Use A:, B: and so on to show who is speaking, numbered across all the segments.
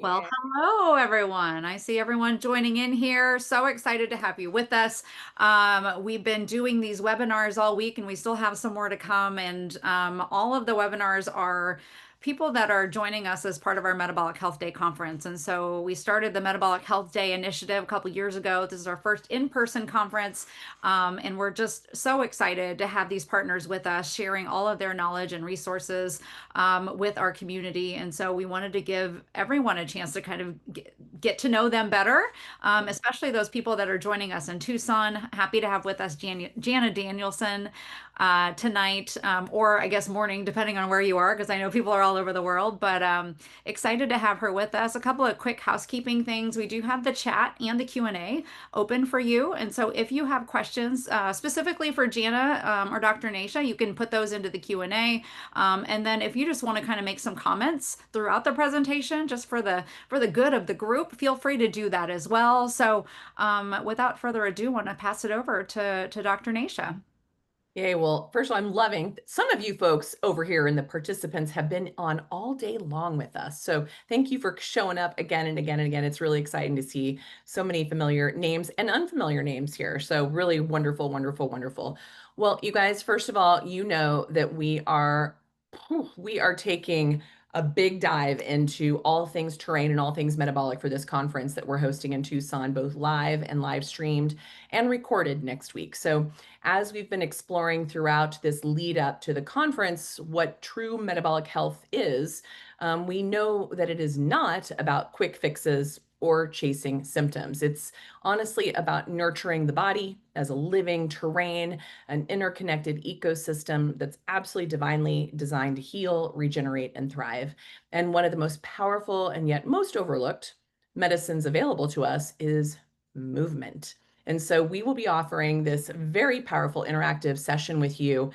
A: Well,
B: Yeah.
A: hello, everyone. I see everyone joining in here. So excited to have you with us. We've been doing these webinars all week, and we still have some more to come. And all of the webinars are people that are joining us as part of our Metabolic Health Day conference. And so we started the Metabolic Health Day initiative a couple years ago. This is our first in-person conference, and we're just so excited to have these partners with us, sharing all of their knowledge and resources with our community. And so we wanted to give everyone a chance to kind of get to know them better, especially those people that are joining us in Tucson. Happy to have with us Jana Danielson tonight, or I guess morning, depending on where you are, because I know people are all over the world. But excited to have her with us. A couple of quick housekeeping things. We do have the chat and the Q&A open for you. And so if you have questions specifically for Jana or Dr. Nasha, you can put those into the Q&A. And then if you just want to kind of make some comments throughout the presentation, just for the good of the group, feel free to do that as well. So without further ado, I want to pass it over to Dr. Nasha.
B: Yay. Well, first of all, I'm loving some of you folks over here and the participants have been on all day long with us. So thank you for showing up again and again and again. It's really exciting to see so many familiar names and unfamiliar names here. So really wonderful, wonderful, wonderful. Well, you guys, first of all, you know that we are taking a big dive into all things terrain and all things metabolic for this conference that we're hosting in Tucson, both live and live streamed and recorded next week. So as we've been exploring throughout this lead up to the conference what true metabolic health is, we know that it is not about quick fixes or chasing symptoms. It's honestly about nurturing the body as a living terrain, an interconnected ecosystem that's absolutely divinely designed to heal, regenerate, and thrive. And one of the most powerful and yet most overlooked medicines available to us is movement. And so we will be offering this very powerful interactive session with you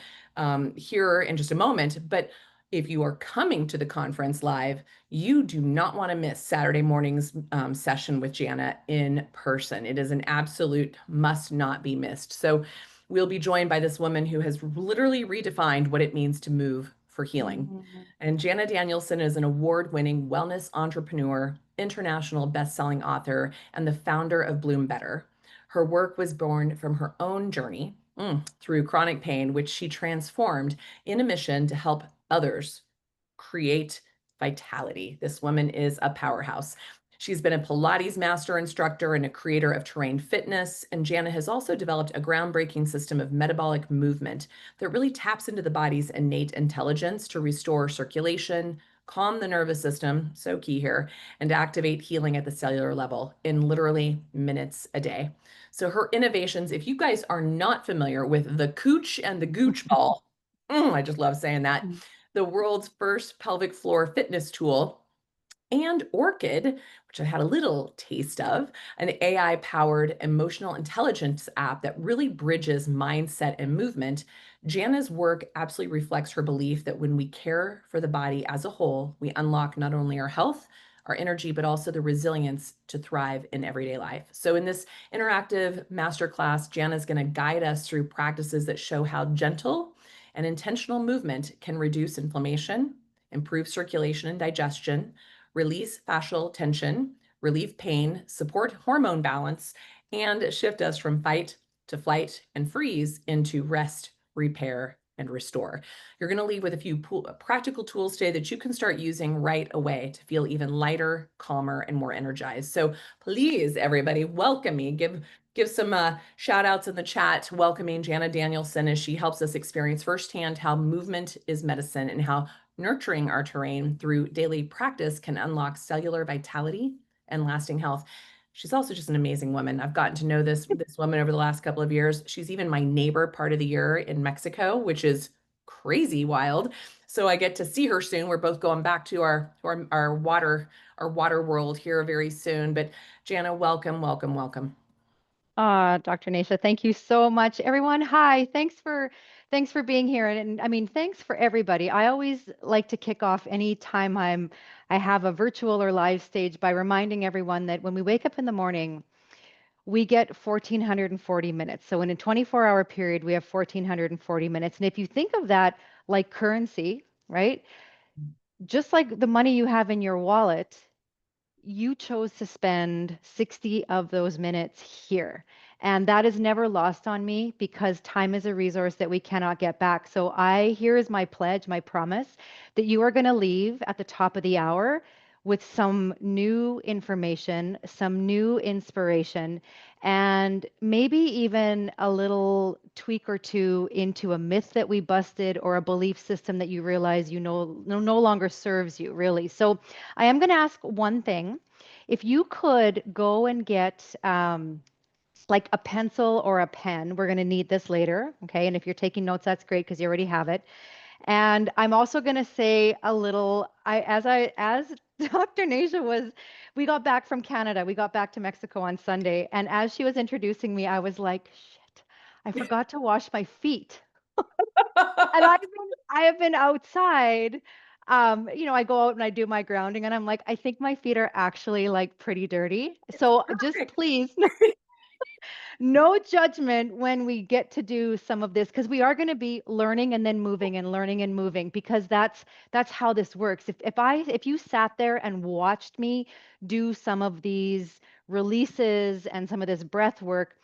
B: here in just a moment. But if you are coming to the conference live, you do not want to miss Saturday morning's session with Jana in person. It is an absolute must not be missed. So we'll be joined by this woman who has literally redefined what it means to move for healing.
A: Mhm.
B: And Jana Danielson is an award-winning wellness entrepreneur, international best-selling author, and the founder of Bloom Better. Her work was born from her own journey through chronic pain, which she transformed in a mission to help others create vitality. This woman is a powerhouse. She's been a Pilates master instructor and a creator of terrain fitness. And Jana has also developed a groundbreaking system of metabolic movement that really taps into the body's innate intelligence to restore circulation, calm the nervous system, so key here, and activate healing at the cellular level in literally minutes a day. So her innovations, if you guys are not familiar with the Cooch and the Gooch ball, I just love saying that, the world's first pelvic floor fitness tool, and Orchid, which I had a little taste of, an AI powered emotional intelligence app that really bridges mindset and movement. Jana's work absolutely reflects her belief that when we care for the body as a whole, we unlock not only our health, our energy, but also the resilience to thrive in everyday life. So, in this interactive masterclass, Jana's going to guide us through practices that show how gentle and intentional movement can reduce inflammation, improve circulation and digestion, release fascial tension, relieve pain, support hormone balance, and shift us from fight to flight and freeze into rest, repair, and restore. You're going to leave with a few practical tools today that you can start using right away to feel even lighter, calmer, and more energized. So please, everybody, welcome me. Give some shout outs in the chat, welcoming Jana Danielson as she helps us experience firsthand how movement is medicine and how nurturing our terrain through daily practice can unlock cellular vitality and lasting health. She's also just an amazing woman. I've gotten to know this woman over the last couple of years. She's even my neighbor part of the year in Mexico, which is crazy wild. So I get to see her soon. We're both going back to our water world here very soon. But Jana, welcome, welcome, welcome.
C: Dr. Nasha, thank you so much. Everyone, hi. Thanks for being here. And I mean, thanks for everybody. I always like to kick off any time I have a virtual or live stage by reminding everyone that when we wake up in the morning, we get 1440 minutes. So in a 24-hour period, we have 1440 minutes. And if you think of that like currency, right? Just like the money you have in your wallet, you chose to spend 60 of those minutes here. And that is never lost on me because time is a resource that we cannot get back. So here is my pledge, my promise that you are going to leave at the top of the hour with some new information, some new inspiration, and maybe even a little tweak or two into a myth that we busted or a belief system that you realize no longer serves you, really. So I am going to ask one thing. If you could go and get like a pencil or a pen, we're going to need this later, okay? And if you're taking notes, that's great because you already have it. And I'm also going to say a little, as Dr. Nasha was, we got back from Canada, we got back to Mexico on Sunday, and as she was introducing me, I was like, shit, I forgot to wash my feet. And I have been outside. I go out and I do my grounding, and I'm like, I think my feet are actually like pretty dirty. So just
B: Perfect.
C: please, no judgment when we get to do some of this because we are going to be learning and then moving and learning and moving because that's how this works. If you sat there and watched me do some of these releases and some of this breath work,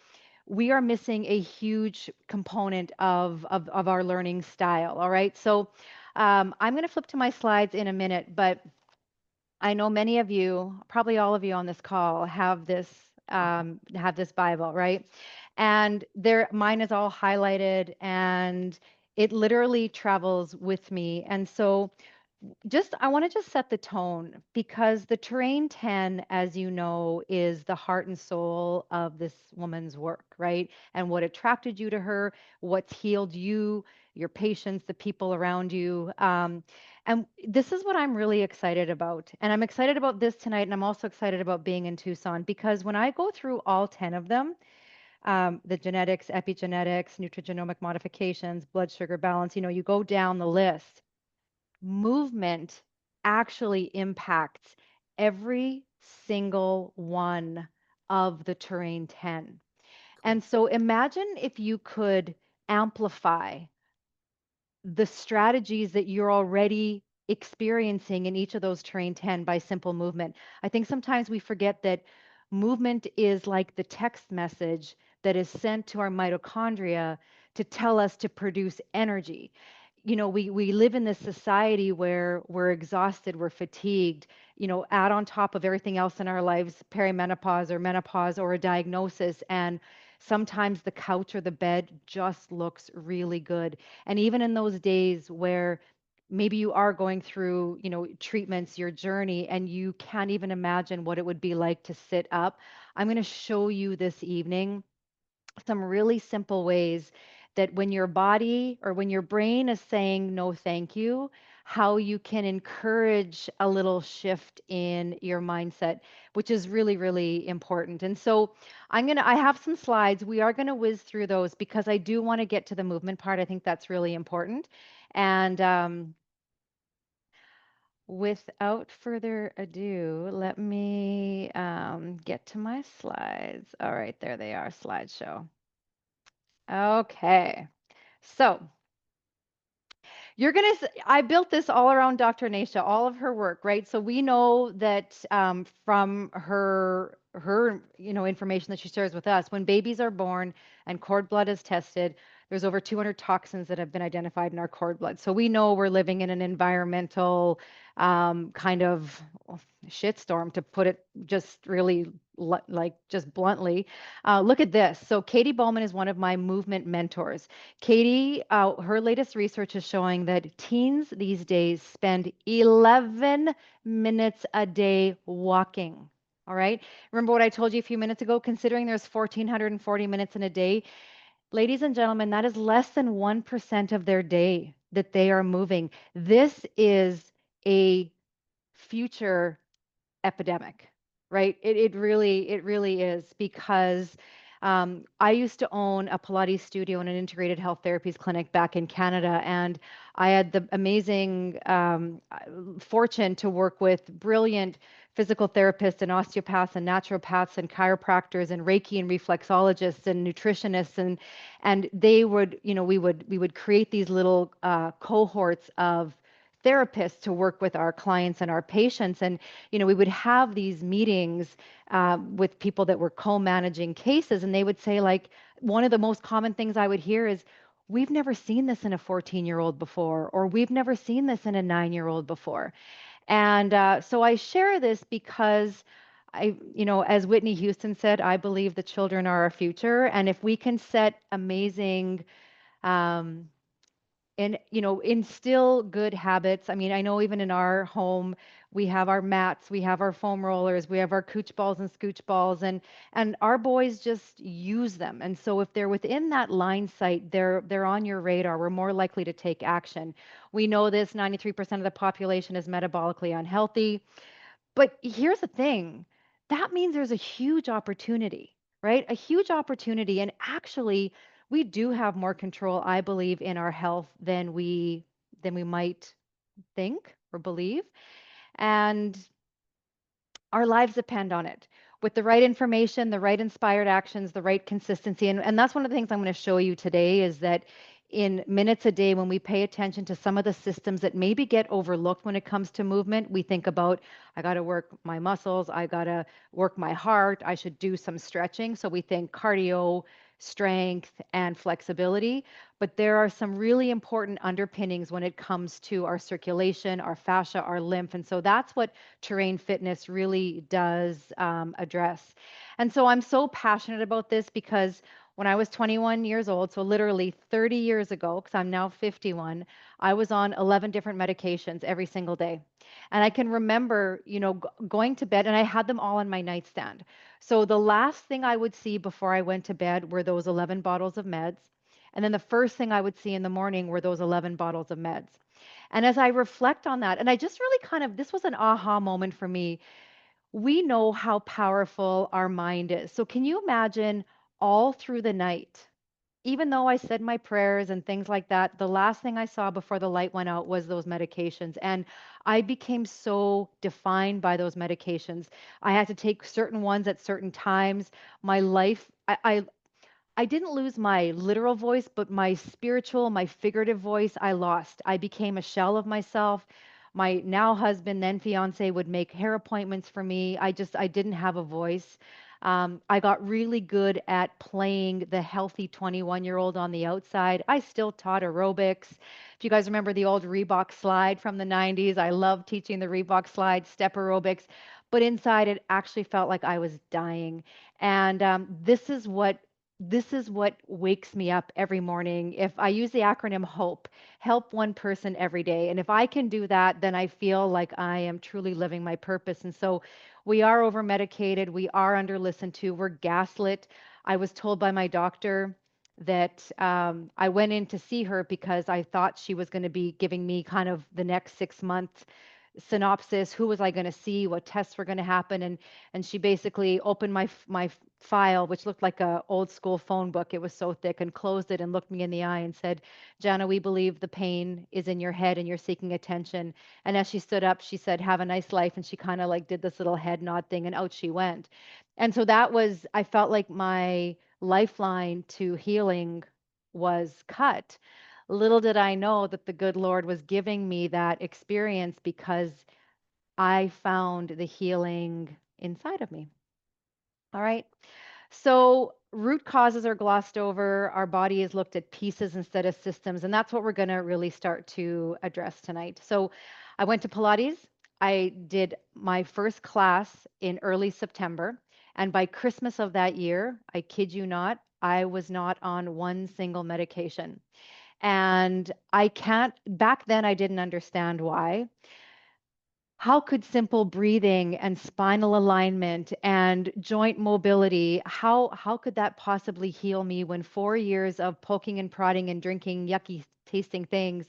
C: we are missing a huge component of our learning style. All right. So I'm going to flip to my slides in a minute, but I know many of you, probably all of you on this call, have this Bible, right? And mine is all highlighted, and it literally travels with me. And so I want to just set the tone because the terrain 10, as you know, is the heart and soul of this woman's work, right? And what attracted you to her, what's healed you, your patients, the people around you. And this is what I'm really excited about. And I'm excited about this tonight. And I'm also excited about being in Tucson because when I go through all 10 of them, the genetics, epigenetics, nutrigenomic modifications, blood sugar balance, you go down the list. Movement actually impacts every single one of the terrain 10.
B: Cool.
C: And so imagine if you could amplify the strategies that you're already experiencing in each of those terrain 10 by simple movement. I think sometimes we forget that movement is like the text message that is sent to our mitochondria to tell us to produce energy. We live in this society where we're exhausted, we're fatigued, add on top of everything else in our lives, perimenopause or menopause or a diagnosis, and sometimes the couch or the bed just looks really good. And even in those days where maybe you are going through, treatments, your journey, and you can't even imagine what it would be like to sit up, I'm going to show you this evening some really simple ways that when your body or when your brain is saying no thank you, how you can encourage a little shift in your mindset, which is really, really important. And so I have some slides. We are going to whiz through those because I do want to get to the movement part. I think that's really important. And without further ado, let me get to my slides. All right, there they are, slideshow. Okay. So I built this all around Dr. Nasha, all of her work, right? So we know that from her information that she shares with us, when babies are born and cord blood is tested, there's over 200 toxins that have been identified in our cord blood. So we know we're living in an environmental kind of shitstorm, to put it just really like just bluntly. Look at this. So Katie Bowman is one of my movement mentors. Katie, her latest research is showing that teens these days spend 11 minutes a day walking. All right. Remember what I told you a few minutes ago? Considering there's 1,440 minutes in a day, ladies and gentlemen, that is less than 1% of their day that they are moving. This is a future epidemic, right? It really is because I used to own a Pilates studio and an integrated health therapies clinic back in Canada, and I had the amazing fortune to work with brilliant physical therapists and osteopaths and naturopaths and chiropractors and Reiki and reflexologists and nutritionists, and they would, we would create these little cohorts of therapists to work with our clients and our patients. And, we would have these meetings with people that were co-managing cases, and they would say, like, one of the most common things I would hear is, we've never seen this in a 14-year-old before, or we've never seen this in a 9-year-old before. And so I share this because as Whitney Houston said, I believe the children are our future. And if we can set amazing, um, and instill good habits. I mean, I know even in our home we have our mats, we have our foam rollers, we have our cooch balls and scooch balls, and our boys just use them. And so if they're within that line sight, they're on your radar. We're more likely to take action. We know this 93% of the population is metabolically unhealthy. But here's the thing, that means there's a huge opportunity, right? A huge opportunity. And actually, we do have more control, I believe, in our health than we might think or believe. And our lives depend on it. With the right information, the right inspired actions, the right consistency. And that's one of the things I'm going to show you today, is that in minutes a day, when we pay attention to some of the systems that maybe get overlooked when it comes to movement, we think about, I got to work my muscles, I got to work my heart, I should do some stretching. So we think cardio, strength, and flexibility. But there are some really important underpinnings when it comes to our circulation, our fascia, our lymph. And so that's what terrain fitness really does address. And so I'm so passionate about this because when I was 21 years old, so literally 30 years ago, because I'm now 51, I was on 11 different medications every single day. And I can remember, going to bed, and I had them all on my nightstand. So the last thing I would see before I went to bed were those 11 bottles of meds. And then the first thing I would see in the morning were those 11 bottles of meds. And as I reflect on that, and I just really this was an aha moment for me. We know how powerful our mind is. So can you imagine, all through the night, even though I said my prayers and things like that, the last thing I saw before the light went out was those medications. And I became so defined by those medications. I had to take certain ones at certain times. My life, I didn't lose my literal voice, but my spiritual, my figurative voice, I lost. I became a shell of myself. My now husband, then fiance, would make hair appointments for me. I didn't have a voice. I got really good at playing the healthy 21-year-old on the outside. I still taught aerobics. If you guys remember the old Reebok slide from the 90s, I loved teaching the Reebok slide, step aerobics. But inside, it actually felt like I was dying. And this is what wakes me up every morning. If I use the acronym HOPE, help one person every day. And if I can do that, then I feel like I am truly living my purpose. And so we are over medicated, we are under listened to, we're gaslit. I was told by my doctor that I went in to see her because I thought she was going to be giving me kind of the next 6 months synopsis. Who was I going to see? What tests were going to happen? And she basically opened my file, which looked like a old school phone book. It was so thick, and closed it and looked me in the eye and said, "Jana, we believe the pain is in your head and you're seeking attention." And as she stood up, she said, "Have a nice life." And she kind of like did this little head nod thing, and out she went. And so I felt like my lifeline to healing was cut. Little did I know that the good Lord was giving me that experience because I found the healing inside of me. All right. So, root causes are glossed over. Our body is looked at pieces instead of systems. And that's what we're going to really start to address tonight. So, I went to Pilates. I did my first class in early September. And by Christmas of that year, I kid you not, I was not on one single medication. And I can't, back then, I didn't understand why. How could simple breathing and spinal alignment and joint mobility, how could that possibly heal me when 4 years of poking and prodding and drinking yucky tasting things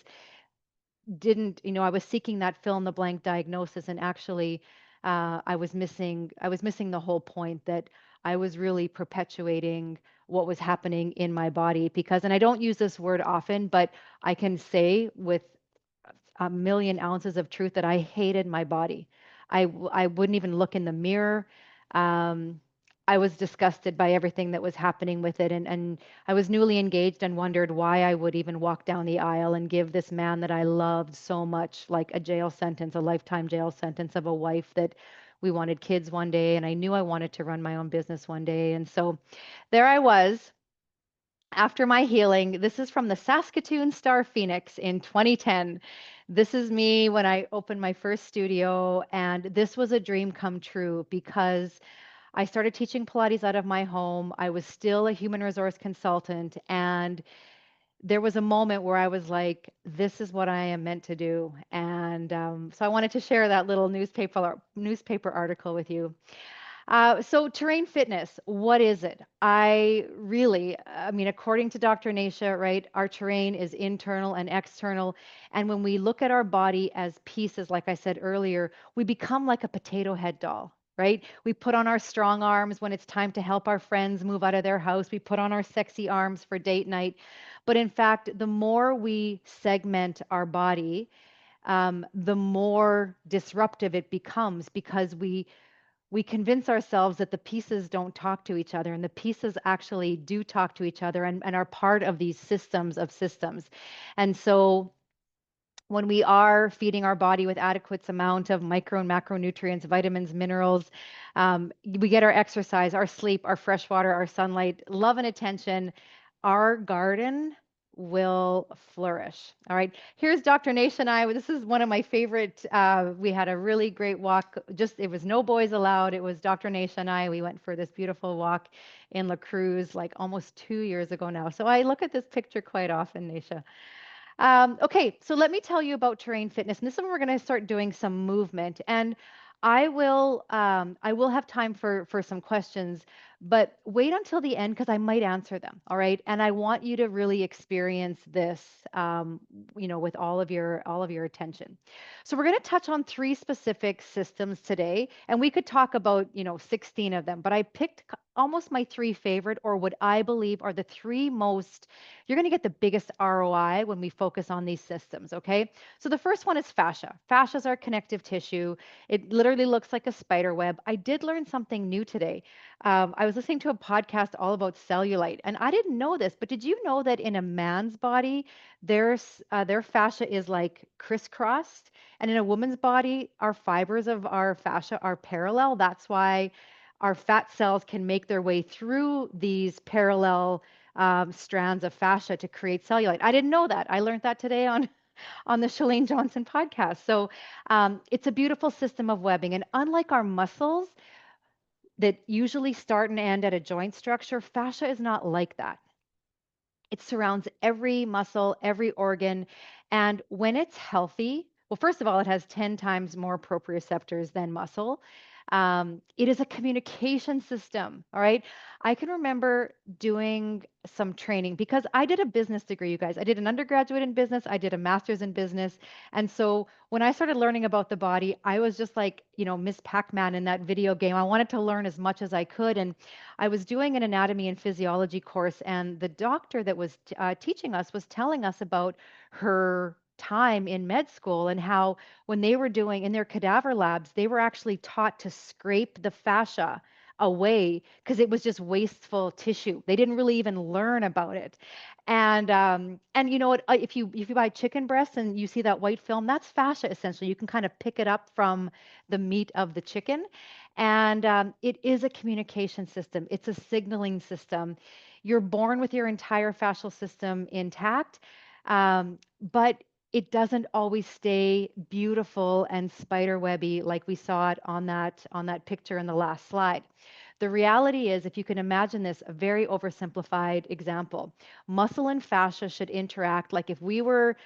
C: didn't, I was seeking that fill in the blank diagnosis, and actually I was missing the whole point, that I was really perpetuating what was happening in my body. Because, and I don't use this word often, but I can say with a million ounces of truth that I hated my body. I wouldn't even look in the mirror. Um, I was disgusted by everything that was happening with it. And I was newly engaged and wondered why I would even walk down the aisle and give this man that I loved so much, like a jail sentence, a lifetime jail sentence of a wife that we wanted kids one day. And I knew I wanted to run my own business one day. And so there I was after my healing. This is from the Saskatoon Star Phoenix in 2010. This is me when I opened my first studio. And this was a dream come true because I started teaching Pilates out of my home. I was still a human resource consultant. And there was a moment where I was like, this is what I am meant to do. And so I wanted to share that little newspaper article with you. So terrain fitness, what is it? I mean, according to Dr. Nasha, right, our terrain is internal and external. And when we look at our body as pieces, like I said earlier, we become like a potato head doll. Right? We put on our strong arms when it's time to help our friends move out of their house. We put on our sexy arms for date night. But in fact, the more we segment our body, the more disruptive it becomes because we convince ourselves that the pieces don't talk to each other, and the pieces actually do talk to each other and are part of these systems of systems. And so when we are feeding our body with adequate amount of micro and macronutrients, vitamins, minerals, we get our exercise, our sleep, our fresh water, our sunlight, love and attention, our garden will flourish. All right. Here's Dr. Nasha and I. This is one of my favorite. We had a really great walk. Just it was no boys allowed. It was Dr. Nasha and I. We went for this beautiful walk in La Cruz like almost 2 years ago now. So I look at this picture quite often, Nasha. Okay, so let me tell you about terrain fitness. And this is when we're going to start doing some movement. And I will have time for some questions, but wait until the end because I might answer them. All right, and I want you to really experience this, with all of your attention. So we're going to touch on three specific systems today, and we could talk about 16 of them, but I picked almost my three favorite, or what I believe are the three most you're going to get the biggest ROI when we focus on these systems, okay? So the first one is fascia. Fascia is our connective tissue. It literally looks like a spider web. I did learn something new today. I was listening to a podcast all about cellulite, and I didn't know this, but did you know that in a man's body, their fascia is like crisscrossed, and in a woman's body, our fibers of our fascia are parallel. That's why our fat cells can make their way through these parallel strands of fascia to create cellulite. I didn't know that. I learned that today on the Shalene Johnson podcast. So it's a beautiful system of webbing. And unlike our muscles that usually start and end at a joint structure, fascia is not like that. It surrounds every muscle, every organ. And when it's healthy, well, first of all, it has 10 times more proprioceptors than muscle. It is a communication system. All right. I can remember doing some training because I did a business degree, you guys. I did an undergraduate in business, I did a master's in business. And so when I started learning about the body, I was just like, Miss Pac Man in that video game. I wanted to learn as much as I could. And I was doing an anatomy and physiology course, and the doctor that was teaching us was telling us about her time in med school and how when they were doing in their cadaver labs, they were actually taught to scrape the fascia away because it was just wasteful tissue. They didn't really even learn about it. And you know what? If you buy chicken breasts and you see that white film, that's fascia essentially. You can kind of pick it up from the meat of the chicken, and it is a communication system. It's a signaling system. You're born with your entire fascial system intact, but it doesn't always stay beautiful and spider webby like we saw it on that picture in the last slide. The reality is, if you can imagine this, a very oversimplified example, muscle and fascia should interact like if we were,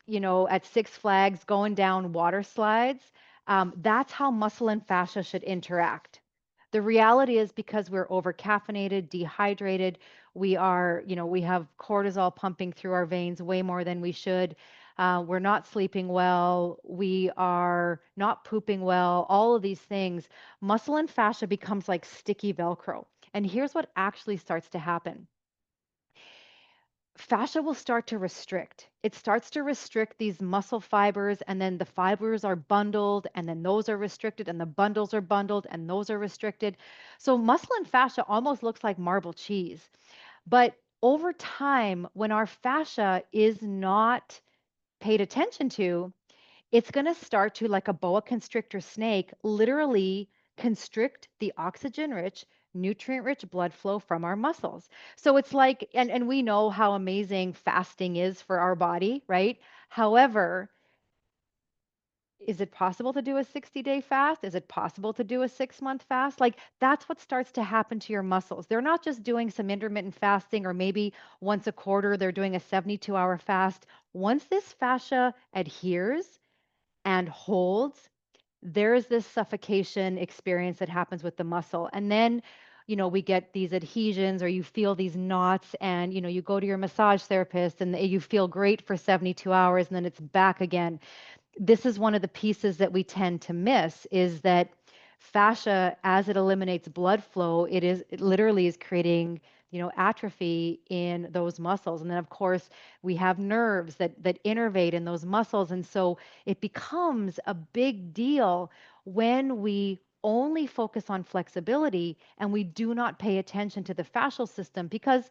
C: at Six Flags going down water slides. That's how muscle and fascia should interact. The reality is because we're over caffeinated, dehydrated, we have cortisol pumping through our veins way more than we should. We're not sleeping well. We are not pooping well. All of these things, muscle and fascia becomes like sticky Velcro. And here's what actually starts to happen. fascia will start to restrict. It starts to restrict these muscle fibers, and then the fibers are bundled, and then those are restricted, and the bundles are bundled, and those are restricted. So muscle and fascia almost looks like marble cheese. But over time, when our fascia is not paid attention to, it's going to start to, like a boa constrictor snake, literally constrict the oxygen rich, nutrient rich blood flow from our muscles. So it's like, and we know how amazing fasting is for our body, right? However, is it possible to do a 60-day fast? Is it possible to do a 6-month fast? Like, that's what starts to happen to your muscles. They're not just doing some intermittent fasting, or maybe once a quarter they're doing a 72-hour fast. Once this fascia adheres and holds, there is this suffocation experience that happens with the muscle. And then, we get these adhesions, or you feel these knots, and, you go to your massage therapist and you feel great for 72 hours, and then it's back again. This is one of the pieces that we tend to miss, is that fascia, as it eliminates blood flow, it literally is creating, atrophy in those muscles. And then of course we have nerves that innervate in those muscles. And so it becomes a big deal when we only focus on flexibility and we do not pay attention to the fascial system, because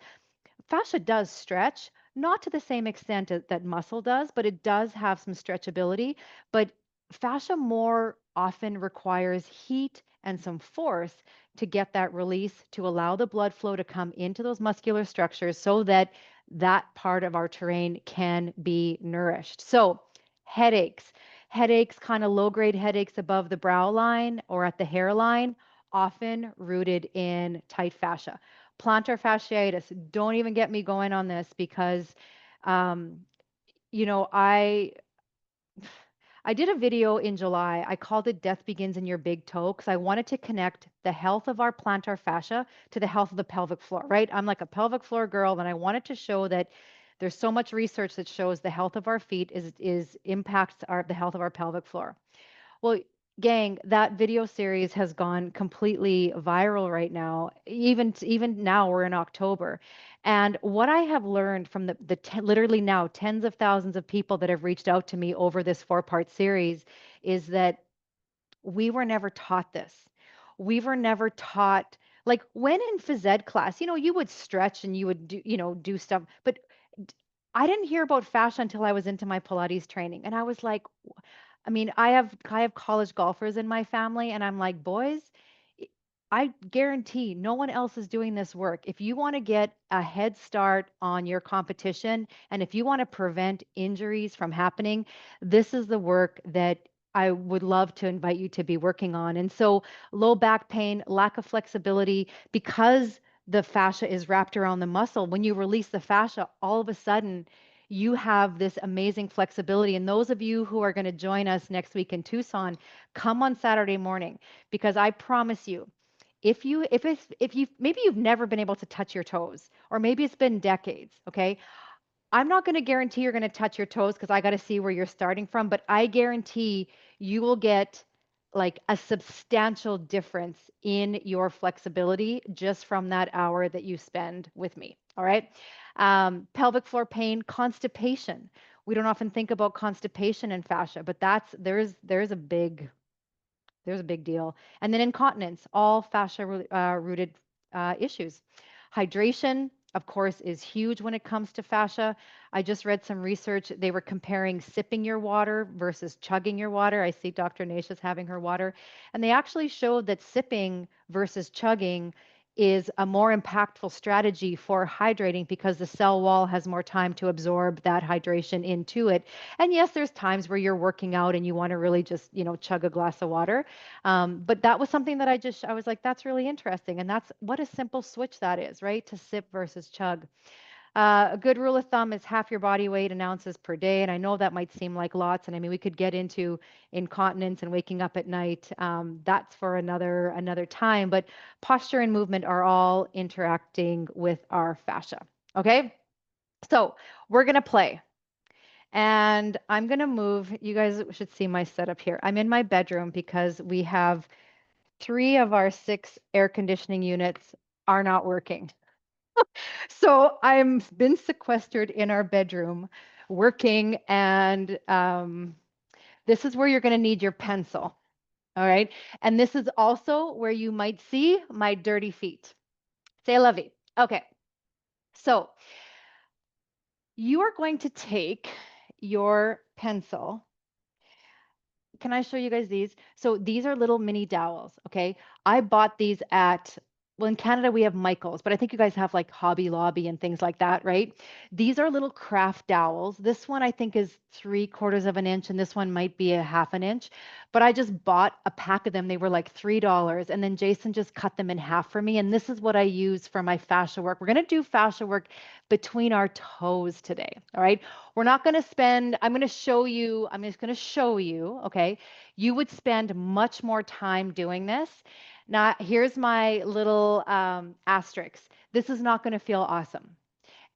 C: fascia does stretch, not to the same extent that muscle does, but it does have some stretchability. But fascia more often requires heat and some force to get that release, to allow the blood flow to come into those muscular structures so that that part of our terrain can be nourished. So, headaches, headaches, kind of low grade headaches above the brow line or at the hairline, often rooted in tight fascia. Plantar fasciitis, don't even get me going on this, because um, you know, I I did a video in July. I called it Death Begins in Your Big Toe, because I wanted to connect the health of our plantar fascia to the health of the pelvic floor, right? I'm like a pelvic floor girl, and I wanted to show that there's so much research that shows the health of our feet is impacts the health of our pelvic floor. Well, gang, that video series has gone completely viral right now. Even now, we're in October. And what I have learned from literally now tens of thousands of people that have reached out to me over this 4-part series is that we were never taught this. We were never taught, like when in phys ed class, you would stretch and you would do stuff, but d- I didn't hear about fascia until I was into my Pilates training. And I was like, I mean, I have college golfers in my family, and I'm like, boys, I I guarantee no one else is doing this work. If you want to get a head start on your competition, and if you want to prevent injuries from happening, this is the work that I would love to invite you to be working on. And so, low back pain, lack of flexibility, because the fascia is wrapped around the muscle. When you release the fascia, all of a sudden you have this amazing flexibility. And those of you who are going to join us next week in Tucson, come on Saturday morning, because I promise you, if you maybe you've never been able to touch your toes, or maybe it's been decades, okay? I'm not going to guarantee you're going to touch your toes, because I got to see where you're starting from, but I guarantee you will get like a substantial difference in your flexibility just from that hour that you spend with me. All right. Pelvic floor pain, constipation. We don't often think about constipation and fascia, but there's a big deal. And then incontinence, all fascia rooted issues. Hydration, of course, is huge when it comes to fascia. I just read some research. They were comparing sipping your water versus chugging your water. I see Dr. Nasha's having her water. And they actually showed that sipping versus chugging is a more impactful strategy for hydrating, because the cell wall has more time to absorb that hydration into it. And yes, there's times where you're working out and you want to really just, chug a glass of water. But that was something that I was like, that's really interesting. And that's what a simple switch that is, right? To sip versus chug. A good rule of thumb is half your body weight in ounces per day. And I know that might seem like lots. And I mean, we could get into incontinence and waking up at night. That's for another time. But posture and movement are all interacting with our fascia. Okay. So we're going to play. And I'm going to move. You guys should see my setup here. I'm in my bedroom because we have 3 of our 6 air conditioning units are not working. So I've been sequestered in our bedroom working, and this is where you're going to need your pencil. All right. And this is also where you might see my dirty feet. Say la vie. Okay. So you are going to take your pencil. Can I show you guys these? So these are little mini dowels, okay? I bought these at, well, in Canada we have Michael's, but I think you guys have like Hobby Lobby and things like that, right? These are little craft dowels. This one I think is 3/4 of an inch, and this one might be a 1/2 an inch. But I just bought a pack of them. They were like $3, and then Jason just cut them in half for me. And this is what I use for my fascia work. We're gonna do fascia work between our toes today, all right? We're not going to spend, I'm going to show you, I'm just going to show you, okay? You would spend much more time doing this. Now, here's my little asterisk. This is not going to feel awesome.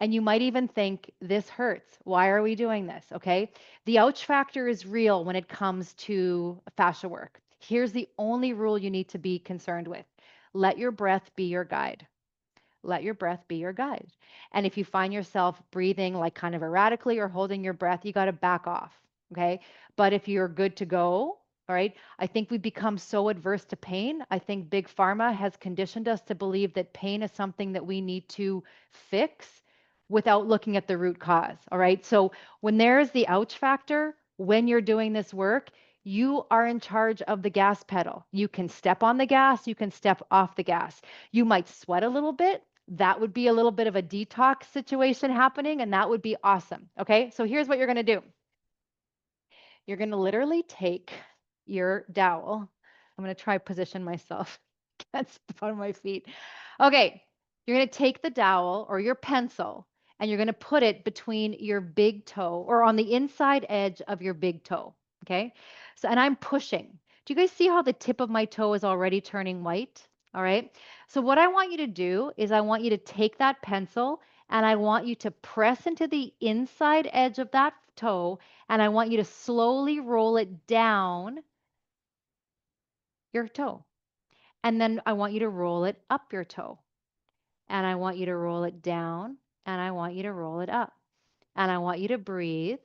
C: And you might even think this hurts. Why are we doing this? Okay. The ouch factor is real when it comes to fascia work. Here's the only rule you need to be concerned with: let your breath be your guide. Let your breath be your guide. And if you find yourself breathing like kind of erratically or holding your breath, you got to back off. Okay. But if you're good to go, all right, I think we become so adverse to pain. I think Big Pharma has conditioned us to believe that pain is something that we need to fix without looking at the root cause. All right. So when there's the ouch factor, when you're doing this work, you are in charge of the gas pedal. You can step on the gas, you can step off the gas. You might sweat a little bit. That would be a little bit of a detox situation happening, and that would be awesome. Okay, so here's what you're going to do. You're going to literally take your dowel. I'm going to try position myself against the bottom of my feet. Okay, you're going to take the dowel or your pencil, and you're going to put it between your big toe or on the inside edge of your big toe. Okay, so and I'm pushing. Do you guys see how the tip of my toe is already turning white? All right. So what I want you to do is I want you to take that pencil and I want you to press into the inside edge of that toe, and I want you to slowly roll it down your toe. And then I want you to roll it up your toe. And I want you to roll it down, and I want you to roll it up. And I want you to breathe.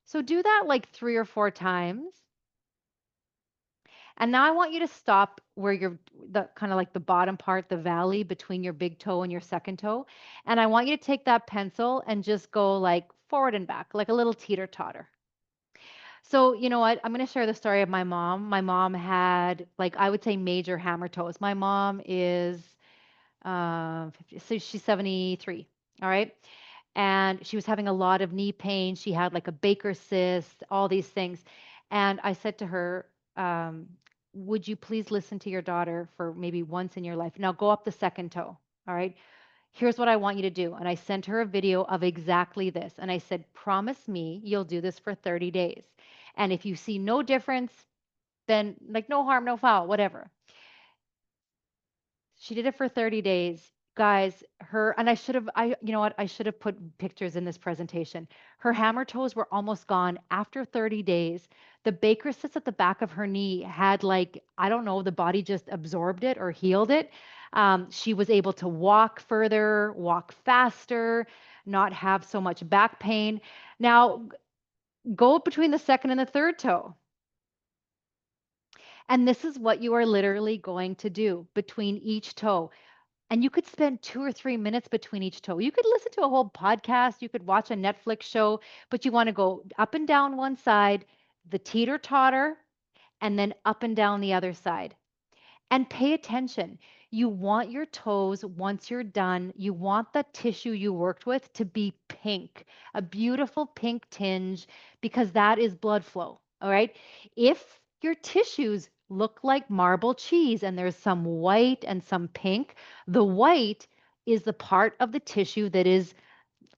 C: So do that like 3 or 4 times. And now I want you to stop where you're the kind of like the bottom part, the valley between your big toe and your second toe. And I want you to take that pencil and just go like forward and back, like a little teeter totter. So, you know what? I'm going to share the story of my mom. My mom had, like, I would say major hammer toes. My mom is, 50, so she's 73. All right. And she was having a lot of knee pain. She had like a Baker cyst, all these things. And I said to her, would you please listen to your daughter for maybe once in your life? Now go up the second toe. All right. Here's what I want you to do. And I sent her a video of exactly this. And I said, promise me you'll do this for 30 days. And if you see no difference, then like no harm, no foul, whatever. She did it for 30 days. Guys, and you know what? I should have put pictures in this presentation. Her hammer toes were almost gone after 30 days. The Baker cyst at the back of her knee had like, I don't know, the body just absorbed it or healed it. She was able to walk further, walk faster, not have so much back pain. Now, go between the second and the third toe. And this is what you are literally going to do between each toe. And you could spend 2 or 3 minutes between each toe. You could listen to a whole podcast, you could watch a Netflix show, but you want to go up and down one side, the teeter totter, and then up and down the other side. And pay attention. You want your toes, once you're done, you want the tissue you worked with to be pink, a beautiful pink tinge, because that is blood flow. All right. If your tissues look like marble cheese and there's some white and some pink, the white is the part of the tissue that is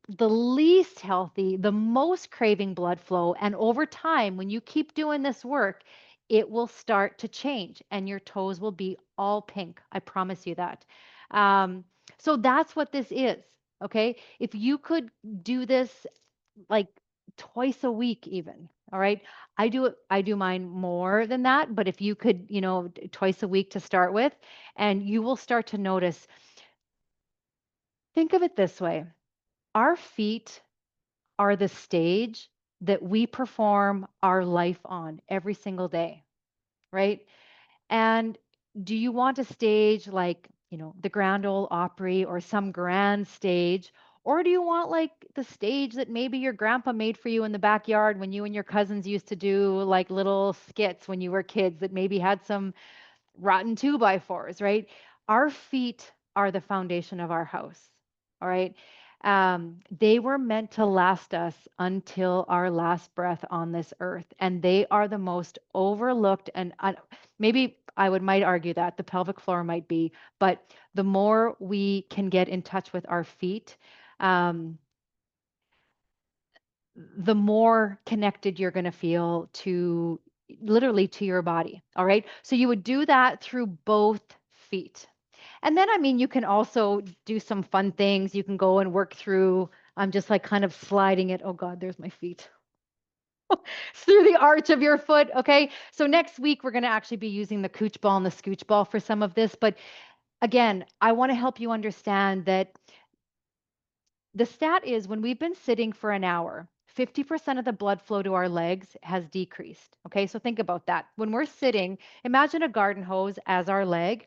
C: the least healthy, the most craving blood flow. And over time, when you keep doing this work, it will start to change and your toes will be all pink. I promise you that. Um, so that's what this is. Okay. If you could do this like twice a week, even. All right. I do mine more than that. But if you could, twice a week to start with, and you will start to notice Think of it this way. Our feet are the stage that we perform our life on every single day, right? And do you want a stage like, the Grand Ole Opry or some grand stage? Or do you want like the stage that maybe your grandpa made for you in the backyard when you and your cousins used to do like little skits when you were kids that maybe had some rotten two by fours, right? Our feet are the foundation of our house. All right. They were meant to last us until our last breath on this earth. And they are the most overlooked and maybe I might argue that the pelvic floor might be, but the more we can get in touch with our feet, um, the more connected you're going to feel to literally to your body. All right. So you would do that through both feet. And then, I mean, you can also do some fun things. You can go and work through, I'm just like kind of sliding it. Oh God, there's my feet through the arch of your foot. Okay. So next week, we're going to actually be using the cooch ball and the scooch ball for some of this. But again, I want to help you understand that the stat is when we've been sitting for an hour, 50% of the blood flow to our legs has decreased. Okay, so think about that. When we're sitting, imagine a garden hose as our leg.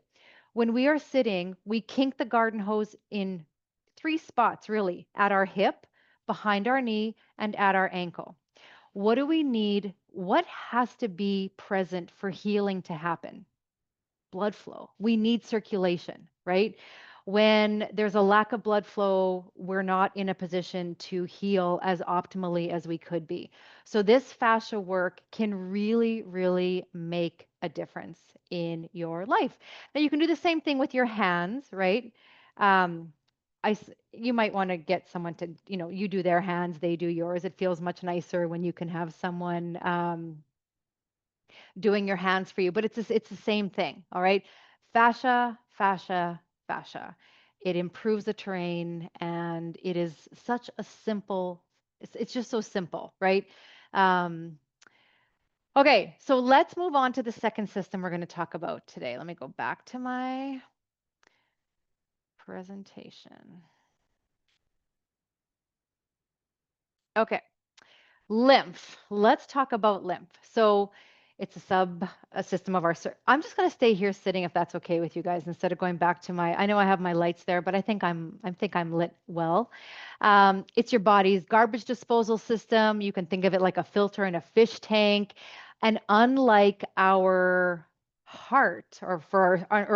C: When we are sitting, we kink the garden hose in three spots really at our hip, behind our knee, and at our ankle. What do we need? What has to be present for healing to happen? Blood flow. We need circulation, right? When there's a lack of blood flow, we're not in a position to heal as optimally as we could be. So, this fascia work can really, really make a difference in your life. Now, you can do the same thing with your hands, right? Um, you might want to get someone to, you do their hands, they do yours. It feels much nicer when you can have someone doing your hands for you, but it's the same thing, all right? Fascia, fascia, fascia. It improves the terrain and it is such a simple, it's just so simple, right? Um, okay, so let's move on to the second system we're going to talk about today. Let me go back to my presentation. Okay. Lymph. Let's talk about lymph. So it's a system of our, I'm just going to stay here sitting if that's okay with you guys instead of going back to I know I have my lights there, but I think I'm lit well. It's your body's garbage disposal system. You can think of it like a filter in a fish tank. And unlike our heart or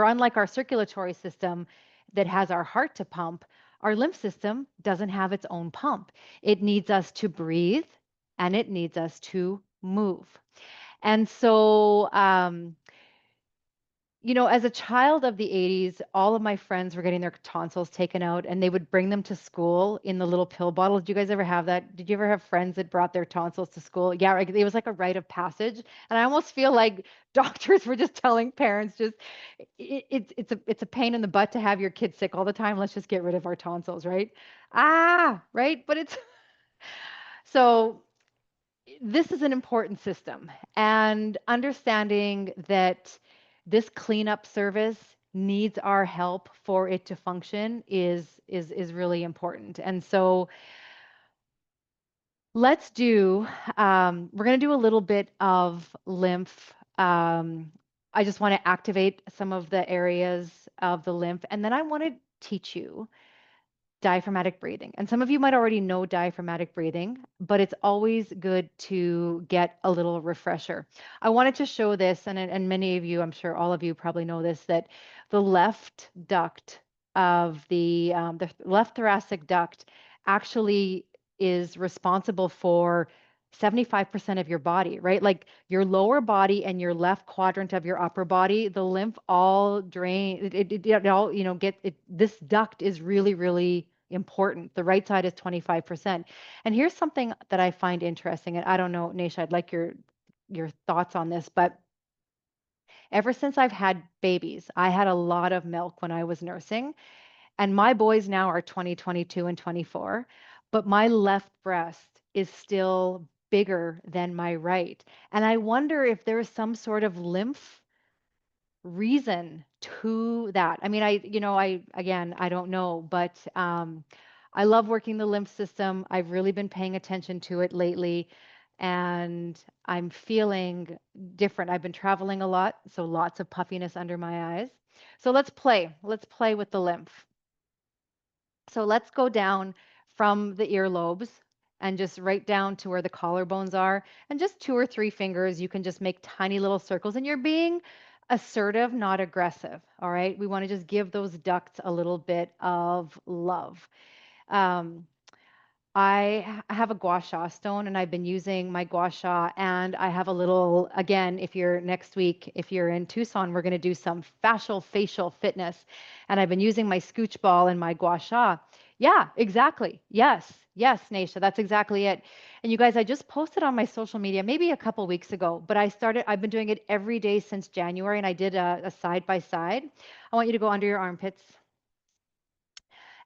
C: unlike our circulatory system that has our heart to pump, our lymph system doesn't have its own pump. It needs us to breathe and it needs us to move. And so, as a child of the 80s, all of my friends were getting their tonsils taken out and they would bring them to school in the little pill bottle. Did you guys ever have that? Did you ever have friends that brought their tonsils to school? Yeah, it was like a rite of passage. And I almost feel like doctors were just telling parents it's a pain in the butt to have your kids sick all the time. Let's just get rid of our tonsils, right? Right? But it's so this is an important system and understanding that this cleanup service needs our help for it to function is really important. And so let's do we're going to do a little bit of lymph. I just want to activate some of the areas of the lymph and then I want to teach you diaphragmatic breathing. And some of you might already know diaphragmatic breathing, but it's always good to get a little refresher. I wanted to show this, and many of you, I'm sure all of you probably know this, that the left duct of the left thoracic duct actually is responsible for 75% of your body, right? Like your lower body and your left quadrant of your upper body, the lymph all drain, it all, get it. This duct is really, really important. The right side is 25%. And here's something that I find interesting. And I don't know, Nasha, I'd like your thoughts on this, but ever since I've had babies, I had a lot of milk when I was nursing. And my boys now are 20, 22, and 24, but my left breast is still bigger than my right. And I wonder if there's some sort of lymph reason to that. I mean, again, I don't know, but I love working the lymph system. I've really been paying attention to it lately, and I'm feeling different. I've been traveling a lot, so lots of puffiness under my eyes. So let's play. Let's play with the lymph. So let's go down from the earlobes and just right down to where the collarbones are. And just 2 or 3 fingers, you can just make tiny little circles. And you're being assertive, not aggressive. All right. We want to just give those ducts a little bit of love. Um, I have a gua sha stone and I've been using my gua sha, and I have a little, again, if you're next week, if you're in Tucson, we're going to do some fascial facial fitness. And I've been using my scooch ball and my gua sha. Yeah, exactly. Yes. Yes, Nasha, that's exactly it. And you guys, I just posted on my social media maybe a couple weeks ago, but I've been doing it every day since January, and I did a side by side. I want you to go under your armpits.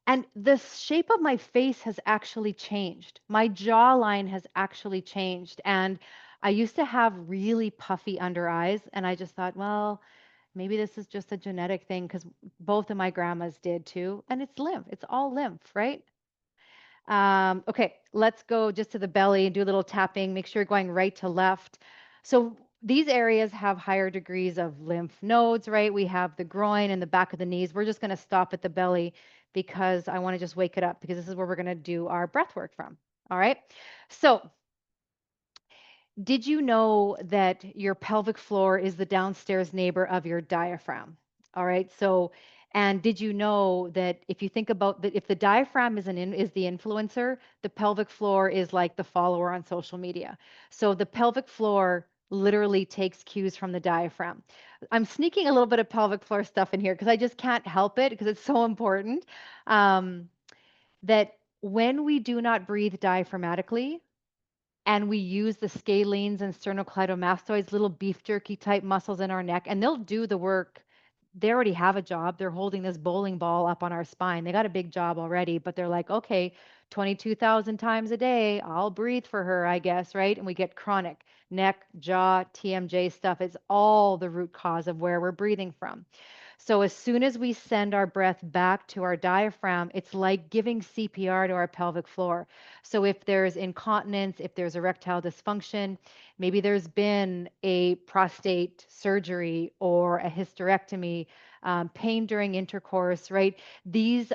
C: And the shape of my face has actually changed. My jawline has actually changed. And I used to have really puffy under eyes. And I just thought, well, maybe this is just a genetic thing because both of my grandmas did too. And it's lymph, it's all lymph, right? Okay, let's go just to the belly and do a little tapping. Make sure you're going right to left. So these areas have higher degrees of lymph nodes, right? We have the groin and the back of the knees. We're just going to stop at the belly because I want to just wake it up because this is where we're going to do our breath work from. All right. So did you know that your pelvic floor is the downstairs neighbor of your diaphragm? All right. So, and did you know that if you think about that, if the diaphragm is the influencer, the pelvic floor is like the follower on social media. So the pelvic floor literally takes cues from the diaphragm. I'm sneaking a little bit of pelvic floor stuff in here because I just can't help it because it's so important. Um, that when we do not breathe diaphragmatically, and we use the scalenes and sternocleidomastoids, little beef jerky type muscles in our neck, and they'll do the work. They already have a job. They're holding this bowling ball up on our spine. They got a big job already, but they're like, okay, 22,000 times a day, I'll breathe for her, I guess, right? And we get chronic neck, jaw, TMJ stuff. It's all the root cause of where we're breathing from. So as soon as we send our breath back to our diaphragm, it's like giving CPR to our pelvic floor. So if there's incontinence, if there's erectile dysfunction, maybe there's been a prostate surgery or a hysterectomy, pain during intercourse, right? This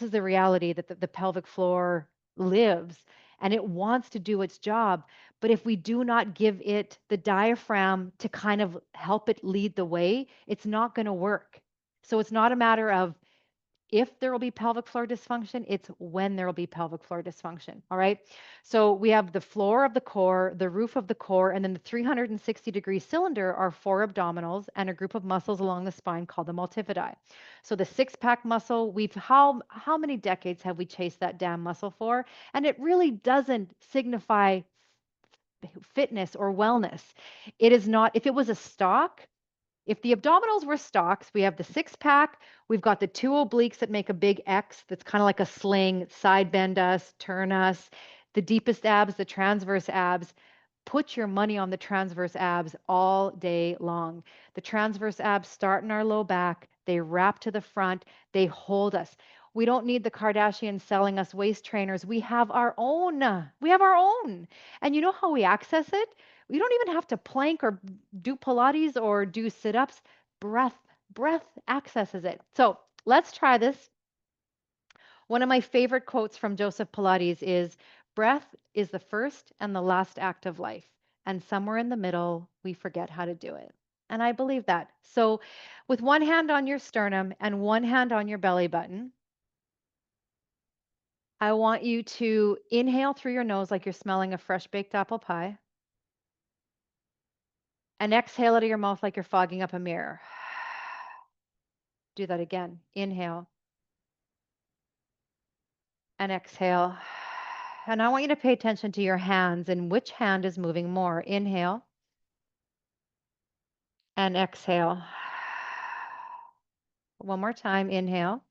C: is the reality that the pelvic floor lives, and it wants to do its job. But if we do not give it the diaphragm to kind of help it lead the way, it's not going to work. So it's not a matter of if there will be pelvic floor dysfunction, it's when there will be pelvic floor dysfunction. All right. So we have the floor of the core, the roof of the core, and then the 360-degree cylinder are 4 abdominals and a group of muscles along the spine called the multifidi. So the six-pack muscle, how many decades have we chased that damn muscle for? And it really doesn't signify fitness or wellness. It is not, if it was a stock, if the abdominals were stocks, we have the six-pack, we've got the 2 obliques that make a big X that's kind of like a sling, side bend us, turn us, the deepest abs, the transverse abs. Put your money on the transverse abs all day long. The transverse abs start in our low back, they wrap to the front, they hold us. We don't need the Kardashians selling us waist trainers. We have our own. We have our own. And you know how we access it? We don't even have to plank or do Pilates or do sit ups. Breath accesses it. So let's try this. One of my favorite quotes from Joseph Pilates is breath is the first and the last act of life. And somewhere in the middle, we forget how to do it. And I believe that. So, with one hand on your sternum and one hand on your belly button, I want you to inhale through your nose like you're smelling a fresh baked apple pie, and exhale out of your mouth like you're fogging up a mirror. Do that again. Inhale and exhale. And I want you to pay attention to your hands and which hand is moving more. Inhale and exhale. One more time. Inhale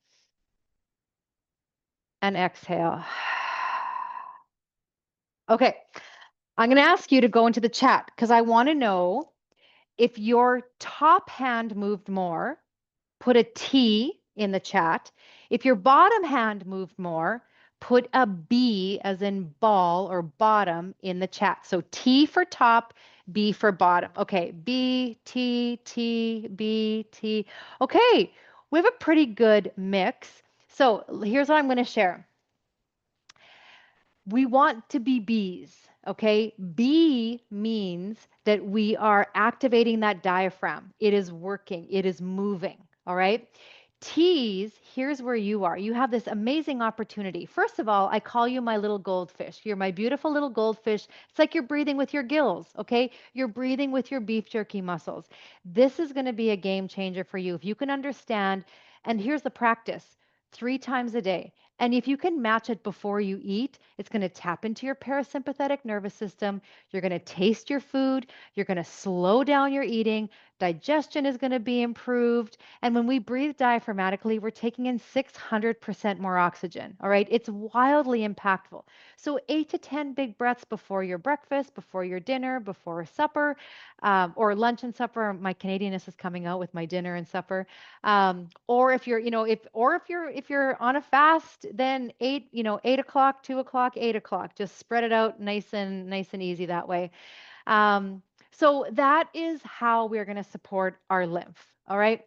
C: and exhale. Okay. I'm going to ask you to go into the chat because I want to know If your top hand moved more, put a T in the chat. If your bottom hand moved more, put a B as in ball or bottom in the chat. So T for top, B for bottom. Okay, B, T, T, B, T. Okay, we have a pretty good mix. So here's what I'm going to share. We want to be Bs, okay? B means that we are activating that diaphragm. It is working, it is moving, all right? T's, here's where you are. You have this amazing opportunity. First of all, I call you my little goldfish. You're my beautiful little goldfish. It's like you're breathing with your gills, okay? You're breathing with your beef jerky muscles. This is going to be a game changer for you. If you can understand, and here's the practice 3 times a day. And if you can match it before you eat, it's going to tap into your parasympathetic nervous system. You're going to taste your food. You're going to slow down your eating. Digestion is going to be improved. And when we breathe diaphragmatically, we're taking in 600% more oxygen. All right. It's wildly impactful. So 8 to 10 big breaths before your breakfast, before your dinner, before supper, or lunch and supper. My Canadianness is coming out with my dinner and supper. Or if you're, if you're on a fast, then 8 o'clock, 2 o'clock, 8 o'clock. Just spread it out nice and easy that way. So that is how we're going to support our lymph. All right.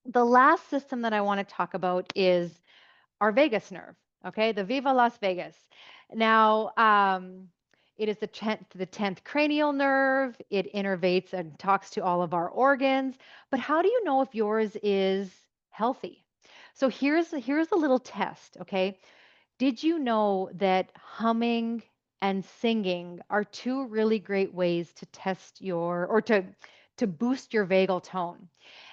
C: The last system that I want to talk about is our vagus nerve. Okay, the Viva Las Vegas. Now, it is the tenth cranial nerve. It innervates and talks to all of our organs. But how do you know if yours is healthy? So here's a little test. Okay, did you know that humming and singing are two really great ways to test your or to boost your vagal tone?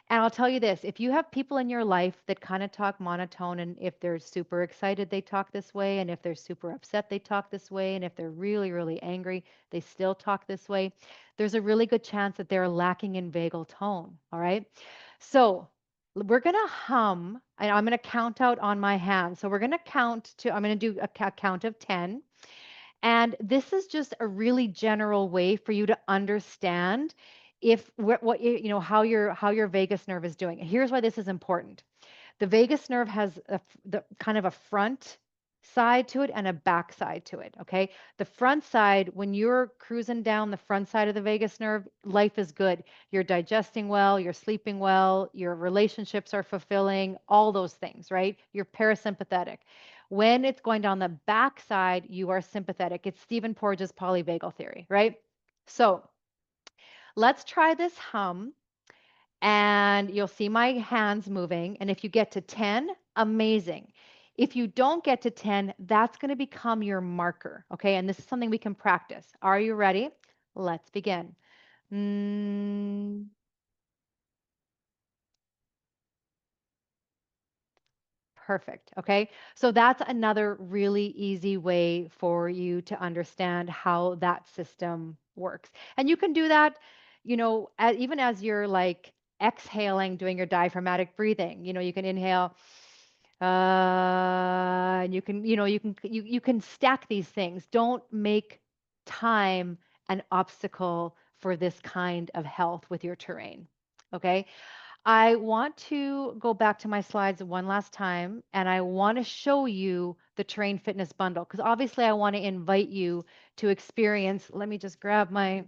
C: And I'll tell you this, if you have people in your life that kind of talk monotone, and if they're super excited, they talk this way, and if they're super upset, they talk this way, and if they're really, really angry, they still talk this way, there's a really good chance that they're lacking in vagal tone. All right. So we're going to hum, and I'm going to count out on my hand. So we're going to I'm going to do a count of 10. And this is just a really general way for you to understand if what how your vagus nerve is doing. And here's why this is important. The vagus nerve has the kind of a front side to it and a back side to it. Okay. The front side, when you're cruising down the front side of the vagus nerve, life is good. You're digesting well, you're sleeping well, your relationships are fulfilling, all those things, right? You're parasympathetic. When it's going down the back side, you are sympathetic. It's Stephen Porges' polyvagal theory, right? So let's try this hum, and you'll see my hands moving. And if you get to 10, amazing. If you don't get to 10, that's going to become your marker. Okay. And this is something we can practice. Are you ready? Let's begin. Mm, perfect. Okay. So that's another really easy way for you to understand how that system works. And you can do that, even as you're like exhaling, doing your diaphragmatic breathing. You can inhale, and you can stack these things. Don't make time an obstacle for this kind of health with your terrain. Okay. I want to go back to my slides one last time, and I want to show you the Terrain Fitness Bundle, because obviously I want to invite you to experience. Let me just grab my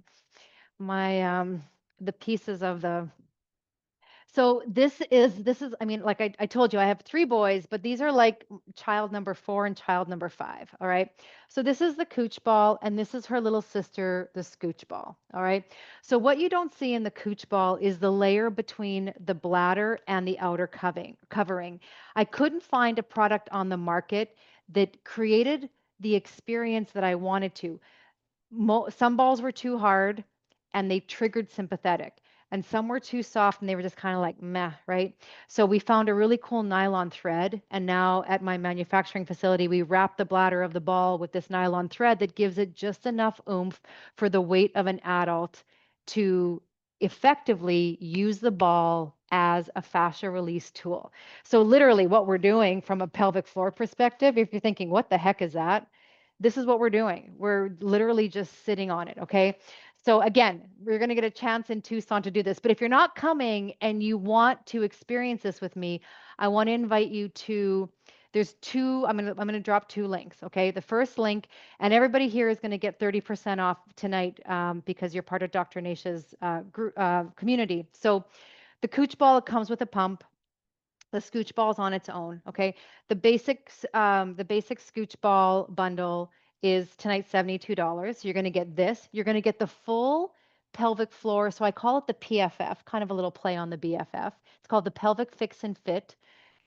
C: the pieces of the. So this is, I mean, like I told you, I have 3 boys, but these are like child number 4 and child number 5. All right. So this is the cooch ball, and this is her little sister, the scooch ball. All right. So what you don't see in the cooch ball is the layer between the bladder and the outer covering. I couldn't find a product on the market that created the experience that I wanted to. Some balls were too hard and they triggered sympathetic, and some were too soft and they were just kind of like meh, right? So we found a really cool nylon thread, and now at my manufacturing facility we wrap the bladder of the ball with this nylon thread that gives it just enough oomph for the weight of an adult to effectively use the ball as a fascia release tool. So literally what we're doing from a pelvic floor perspective, if you're thinking what the heck is that, this is what we're doing. We're literally just sitting on it. Okay. So again, we're going to get a chance in Tucson to do this. But if you're not coming and you want to experience this with me, I want to invite you to, there's two, I'm going to drop two links. Okay. The first link, and everybody here is going to get 30% off tonight because you're part of Dr. Nasha's community. So the Cooch Ball, it comes with a pump. The Scooch Ball is on its own. Okay. The basic Scooch Ball bundle is tonight $72. You're going to get this. You're going to get the full pelvic floor. So I call it the PFF, kind of a little play on the BFF. It's called the Pelvic Fix and Fit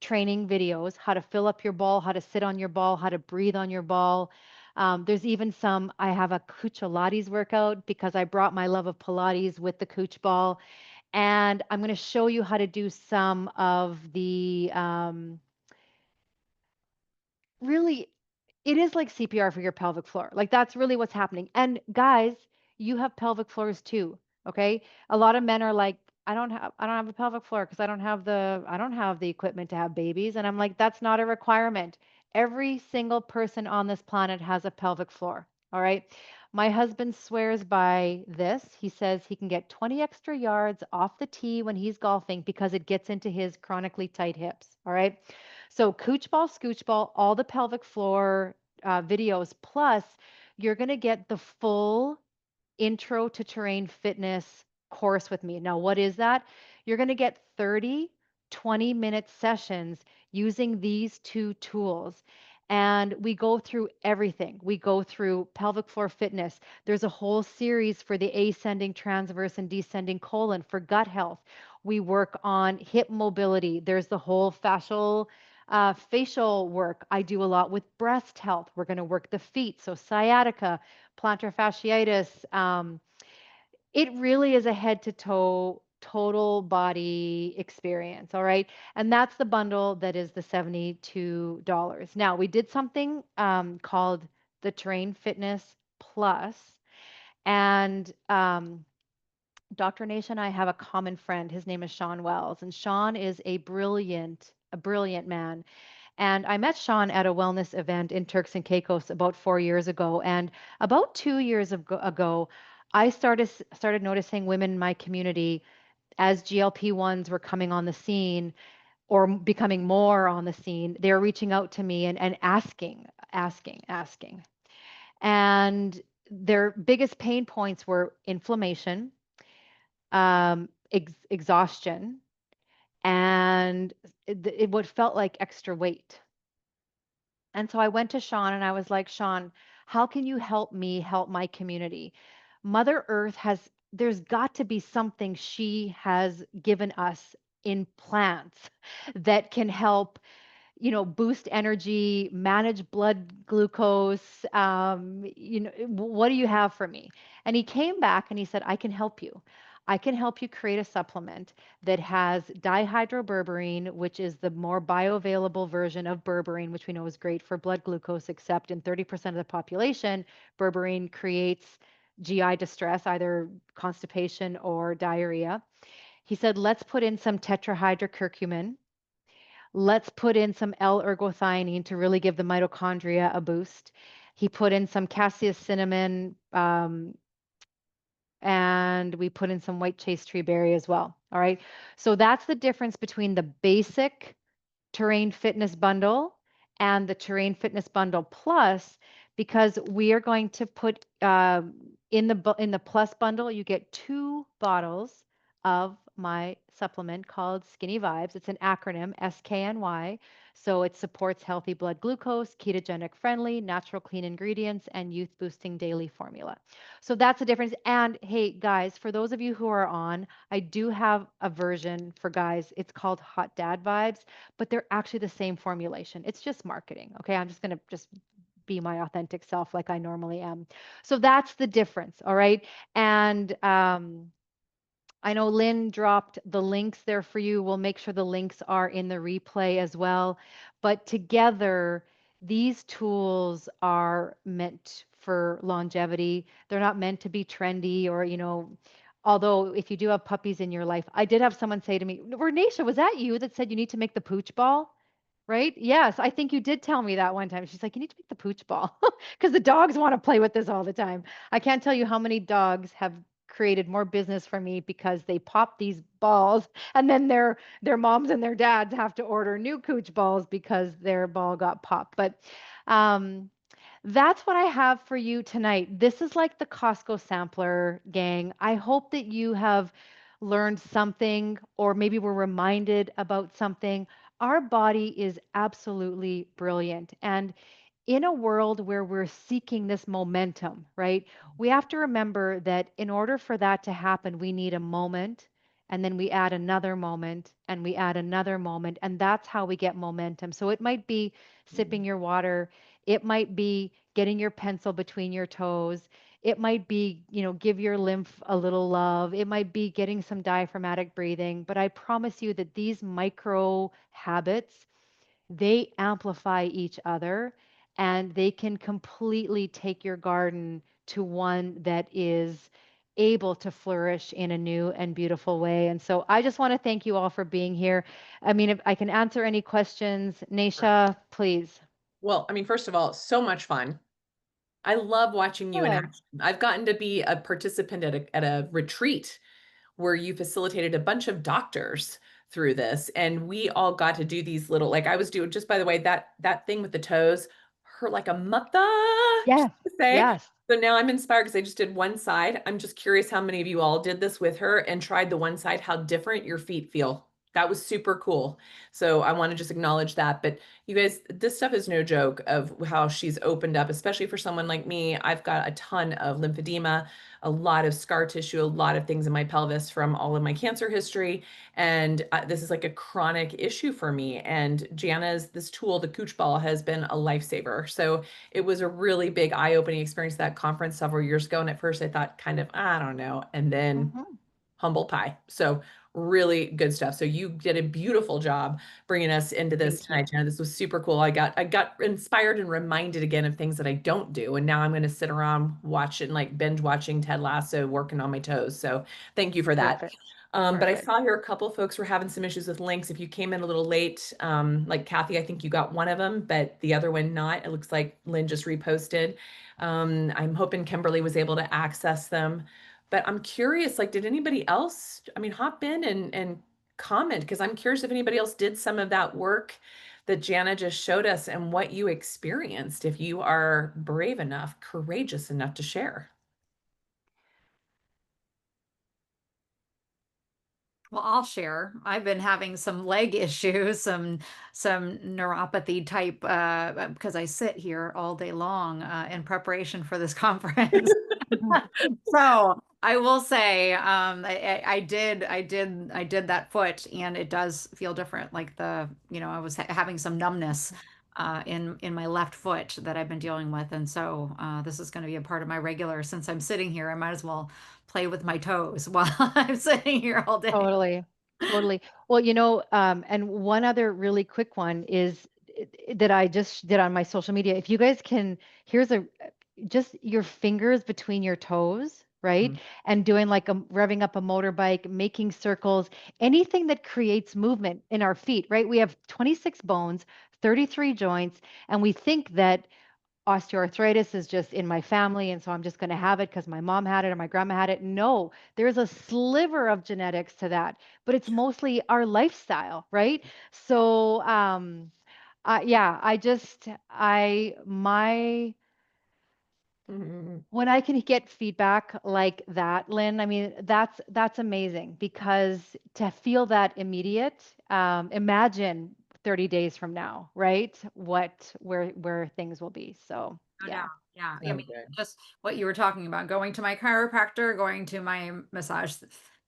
C: training videos, how to fill up your ball, how to sit on your ball, how to breathe on your ball. There's even I have a Cucciolates workout because I brought my love of Pilates with the Cooch Ball, and I'm going to show you how to do some of the really, it is like CPR for your pelvic floor. Like that's really what's happening. And guys, you have pelvic floors too. Okay. A lot of men are like, I don't have a pelvic floor because I don't have the equipment to have babies. And I'm like, that's not a requirement. Every single person on this planet has a pelvic floor. All right. My husband swears by this. He says he can get 20 extra yards off the tee when he's golfing because it gets into his chronically tight hips. All right. So Cooch Ball, Scooch Ball, all the pelvic floor videos, plus you're going to get the full Intro to Terrain Fitness course with me. Now, what is that? You're going to get 30 20-minute sessions using these two tools. And we go through everything. We go through pelvic floor fitness. There's a whole series for the ascending, transverse, and descending colon for gut health. We work on hip mobility. There's the whole facial work. I do a lot with breast health. We're going to work the feet. So sciatica, plantar fasciitis. It really is a head to toe total body experience. All right. And that's the bundle that is the $72. Now, we did something called the Terrain Fitness Plus, and Dr. Nasha and I have a common friend. His name is Sean Wells, and Sean is a brilliant man. And I met Sean at a wellness event in Turks and Caicos about 4 years ago. And about 2 years ago, I started noticing women in my community as GLP-1s were coming on the scene or becoming more on the scene. They were reaching out to me and asking. And their biggest pain points were inflammation, exhaustion, and what felt like extra weight. And so I went to Sean and I was like, Sean, how can you help me help my community? Mother Earth there's got to be something she has given us in plants that can help, boost energy, manage blood glucose. What do you have for me? And he came back and he said, I can help you. I can help you create a supplement that has dihydroberberine, which is the more bioavailable version of berberine, which we know is great for blood glucose, except in 30% of the population, berberine creates GI distress, either constipation or diarrhea. He said, let's put in some tetrahydrocurcumin. Let's put in some L-ergothioneine to really give the mitochondria a boost. He put in some cassia cinnamon, and we put in some white chase tree berry as well. All right. So that's the difference between the basic Terrain Fitness Bundle and the Terrain Fitness Bundle Plus, because we are going to put in the Plus bundle, you get 2 bottles of my supplement called Skinny Vibes. It's an acronym, SKNY. So it supports healthy blood glucose, ketogenic friendly, natural clean ingredients, and youth boosting daily formula. So that's the difference. And hey, guys, for those of you who are on, I do have a version for guys. It's called Hot Dad Vibes, but they're actually the same formulation. It's just marketing. Okay. I'm just going to just be my authentic self like I normally am. So that's the difference. All right. And I know Lynn dropped the links there for you. We'll make sure the links are in the replay as well. But together, these tools are meant for longevity. They're not meant to be trendy or, although if you do have puppies in your life, I did have someone say to me, Nasha, was that you that said you need to make the pooch ball? right? Yes, I think you did tell me that one time. She's like, you need to make the pooch ball because the dogs want to play with this all the time. I can't tell you how many dogs have created more business for me because they pop these balls and then their moms and their dads have to order new cooch balls because their ball got popped. But um that's what I have for you tonight. This is like the Costco sampler, gang. I hope that you have learned something or maybe were reminded about something. Our body is absolutely brilliant. And in a world where we're seeking this momentum, right? We have to remember that in order for that to happen, we need a moment, and then we add another moment, and we add another moment, and that's how we get momentum. So it might be sipping your water, it might be getting your pencil between your toes. It might be, give your lymph a little love. It might be getting some diaphragmatic breathing. But I promise you that these micro habits, they amplify each other and they can completely take your garden to one that is able to flourish in a new and beautiful way. And so I just want to thank you all for being here. I mean, if I can answer any questions, Nasha, please.
B: Well, I mean, first of all, so much fun. I love watching you in
C: Good.
B: action. I've gotten to be a participant at a retreat where you facilitated a bunch of doctors through this, and we all got to do these little, like I was doing, just by the way, that thing with the toes hurt like a mother, just
C: Yes.
B: to say.
C: Yes.
B: So now I'm inspired because I just did one side. I'm just curious how many of you all did this with her and tried the one side, how different your feet feel. That was super cool. So I want to just acknowledge that. But you guys, this stuff is no joke of how she's opened up, especially for someone like me. I've got a ton of lymphedema, a lot of scar tissue, a lot of things in my pelvis from all of my cancer history. And this is like a chronic issue for me. And Jana's, this tool, the Cooch Ball, has been a lifesaver. So it was a really big eye-opening experience at that conference several years ago. And at first I thought kind of, I don't know. And then
C: Mhm.
B: humble pie. So really good stuff. So you did a beautiful job bringing us into this
C: Thank you.
B: tonight, Jenna. This was super cool. I got inspired and reminded again of things that I don't do. And now I'm going to sit around watching, like binge watching Ted Lasso, working on my toes. So thank you for that.
C: Perfect.
B: But I
C: Perfect.
B: saw here a couple of folks were having some issues with links. If you came in a little late, like Kathy, I think you got one of them, but the other one not. It looks like Lynn just reposted. I'm hoping Kimberly was able to access them. But I'm curious, like, did anybody else, I mean, hop in and comment, because I'm curious if anybody else did some of that work that Jana just showed us and what you experienced, if you are brave enough, courageous enough to share.
A: Well, I'll share. I've been having some leg issues, some neuropathy type because I sit here all day long in preparation for this conference. So I will say, I did that foot, and it does feel different. Like I was having some numbness in my left foot that I've been dealing with, and so this is going to be a part of my regular. Since I'm sitting here, I might as well play with my toes while I'm sitting here all day.
C: Totally. Totally. Well, and one other really quick one is that I just did on my social media. If you guys can, here's a just your fingers between your toes, right?
B: Mhm.
C: And doing like revving up a motorbike, making circles, anything that creates movement in our feet, right? We have 26 bones, 33 joints, and we think that osteoarthritis is just in my family and so I'm just going to have it because my mom had it or my grandma had it. No, there's a sliver of genetics to that, but it's mostly our lifestyle, right? So yeah, my
B: Mhm.
C: when I can get feedback like that, Lynn, I mean, that's amazing because to feel that immediate, imagine 30 days from now, right? Where things will be. So
A: No doubt.
C: yeah.
A: Yeah. I
B: So
A: mean,
B: good.
A: just what you were talking about, going to my chiropractor, going to my massage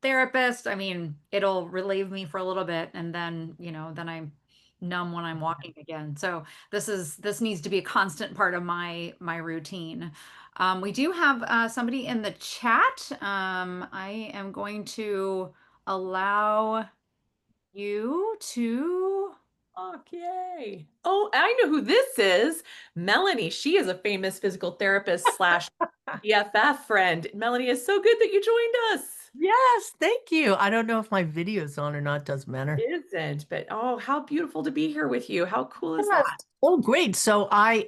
A: therapist. I mean, it'll relieve me for a little bit and then, then I'm numb when I'm walking again. So this needs to be a constant part of my routine. We do have somebody in the chat. I am going to allow you to.
B: Okay. Oh, I know who this is. Melanie. She is a famous physical therapist slash BFF friend. Melanie, is so good that you joined us.
D: Yes, thank you. I don't know if my video's on or not, doesn't matter.
B: Isn't, but oh, how beautiful to be here with you. How cool is
D: Yes.
B: that?
D: Oh, great. So I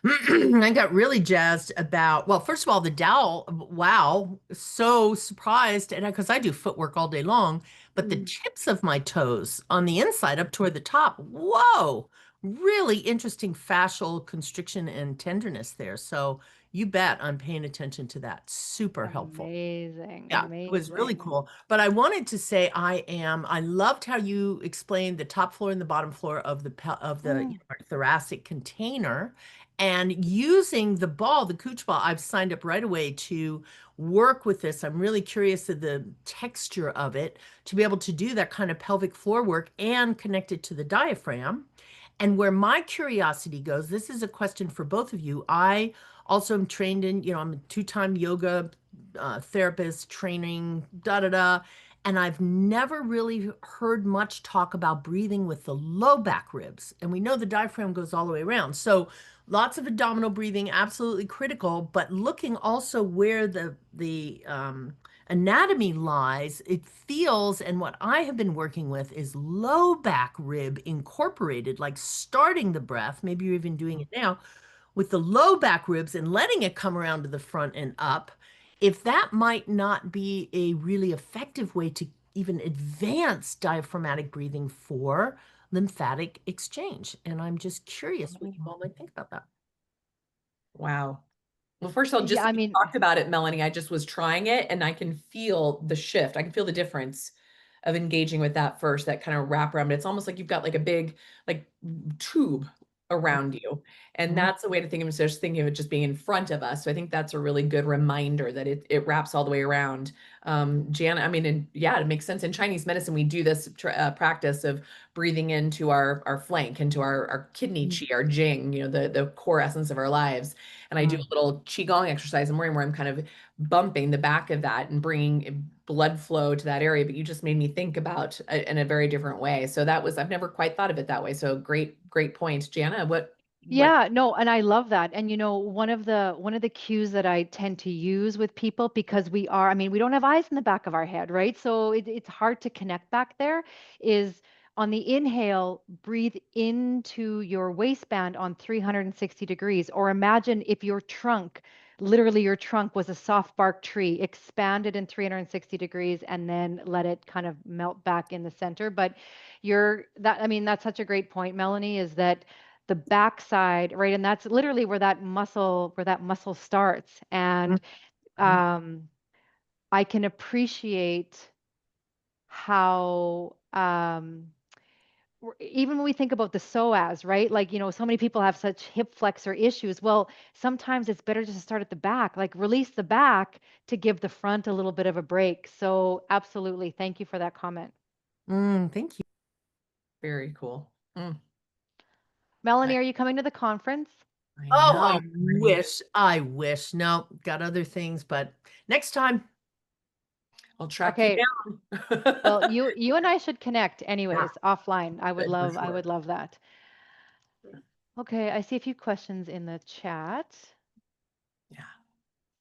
D: I got really jazzed about, well, first of all, the dowel. Wow, so surprised, and because I do footwork all day long, but the
C: Mm.
D: tips of my toes on the inside up toward the top. Whoa, really interesting fascial constriction and tenderness there. So you bet I'm paying attention to that. Super helpful.
C: Amazing,
D: Yeah, it was really
C: amazing.
D: cool. But I wanted to say I loved how you explained the top floor and the bottom floor of the
C: Mm.
D: thoracic container and using the ball, the cooch ball. I've signed up right away to work with this. I'm really curious of the texture of it to be able to do that kind of pelvic floor work and connect it to the diaphragm. And where my curiosity goes, this is a question for both of you. I also am trained in, I'm a two-time yoga therapist, training, da da da. And I've never really heard much talk about breathing with the low back ribs. And we know the diaphragm goes all the way around. So lots of abdominal breathing, absolutely critical, but looking also where the anatomy lies, it feels, and what I have been working with is low back rib incorporated, like starting the breath, maybe you're even doing it now, with the low back ribs and letting it come around to the front and up, if that might not be a really effective way to even advance diaphragmatic breathing for lymphatic exchange. And I'm just curious what you all might think about that.
B: Wow. Well, first of all,
C: Yeah,
B: just
C: I
B: that you
C: mean,
B: talked about it, Melanie, I just was trying it and I can feel the shift. I can feel the difference of engaging with that first, that kind of wrap around. But it's almost like you've got like a big like tube around you. And
D: Mhm.
B: that's a way to think of it, just thinking of it just being in front of us. So I think that's a really good reminder that it wraps all the way around. Jana, I mean, and yeah, it makes sense. In Chinese medicine, we do this practice of breathing into our flank, into our kidney
C: mm,
B: qi, our jing, the core essence of our lives. And I do a
D: Mm.
B: little qigong exercise in the morning where I'm kind of bumping the back of that and bringing blood flow to that area. But you just made me think about it in a very different way. So I've never quite thought of it that way. So great point. Jana, what?
C: yeah, no, and I love that. And one of the cues that I tend to use with people, because I mean, we don't have eyes in the back of our head, right? So it's hard to connect back there, is on the inhale, breathe into your waistband on 360 degrees, or imagine if literally your trunk was a soft bark tree, expanded in 360 degrees, and then let it kind of melt back in the center. But I mean, that's such a great point, Melanie, is that the backside, right? And that's literally where that muscle starts. And
D: Mhm.
C: um, I can appreciate how even when we think about the psoas, right? Like, so many people have such hip flexor issues. Well, sometimes it's better just to start at the back, like release the back to give the front a little bit of a break. So absolutely. Thank you for that comment.
D: Thank you.
B: Very cool.
C: Melanie,
B: I,
C: are you coming to the conference?
B: I
D: Oh,
B: know.
D: I wish. I wish. No, got other things, but next time.
B: I'll track you
C: Okay.
B: down.
C: Well, you and I should connect
D: Yeah,
C: anyways, offline. I would
D: good for
C: love I
D: sure.
C: would love that. Okay, I see a few questions in the chat.
B: Yeah.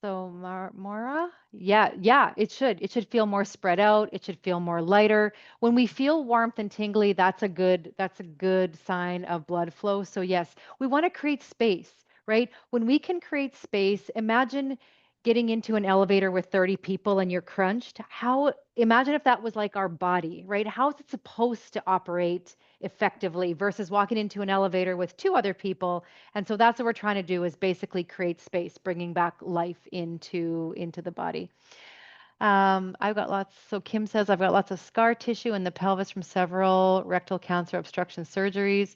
C: So Mora, yeah, it should feel more spread out. It should feel more lighter. When we feel warmth and tingly, that's a good sign of blood flow. So yes, we want to create space, right? When we can create space, imagine getting into an elevator with 30 people and you're crunched. Imagine if that was like our body, right? How is it supposed to operate effectively versus walking into an elevator with two other people? And so that's what we're trying to do, is basically create space, bringing back life into the body. I've got lots. So Kim says I've got lots of scar tissue in the pelvis from several rectal cancer obstruction surgeries.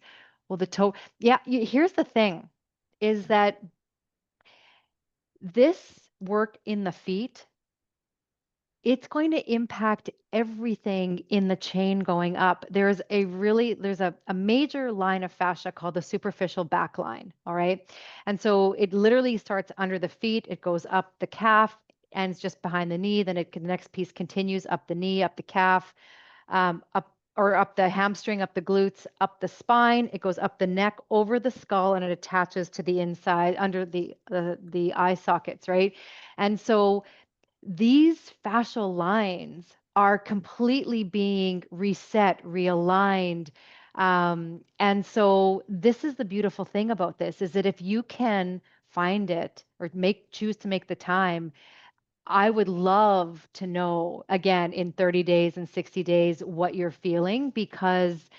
C: Well, the toe. Yeah. Here's the thing, is that this work in the feet, it's going to impact everything in the chain going up. There's a major line of fascia called the superficial back line. All right. And so it literally starts under the feet, it goes up the calf, ends just behind the knee. Then the next piece continues up the knee, up the calf, up the hamstring, up the glutes, up the spine. It goes up the neck, over the skull, and it attaches to the inside under the eye sockets, right? And so these fascial lines are completely being reset, realigned. And so this is the beautiful thing about this is that if you can find it or choose to make the time, I would love to know again in 30 days and 60 days what you're feeling because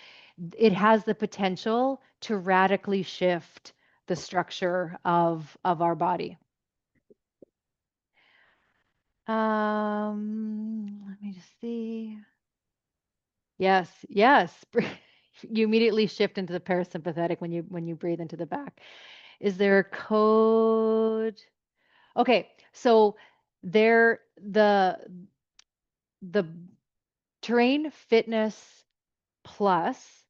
C: it has the potential to radically shift the structure of our body. Let me just see. Yes, yes. You immediately shift into the parasympathetic when you breathe into the back. Is there a code? Okay, so there the Terrain Fitness Plus,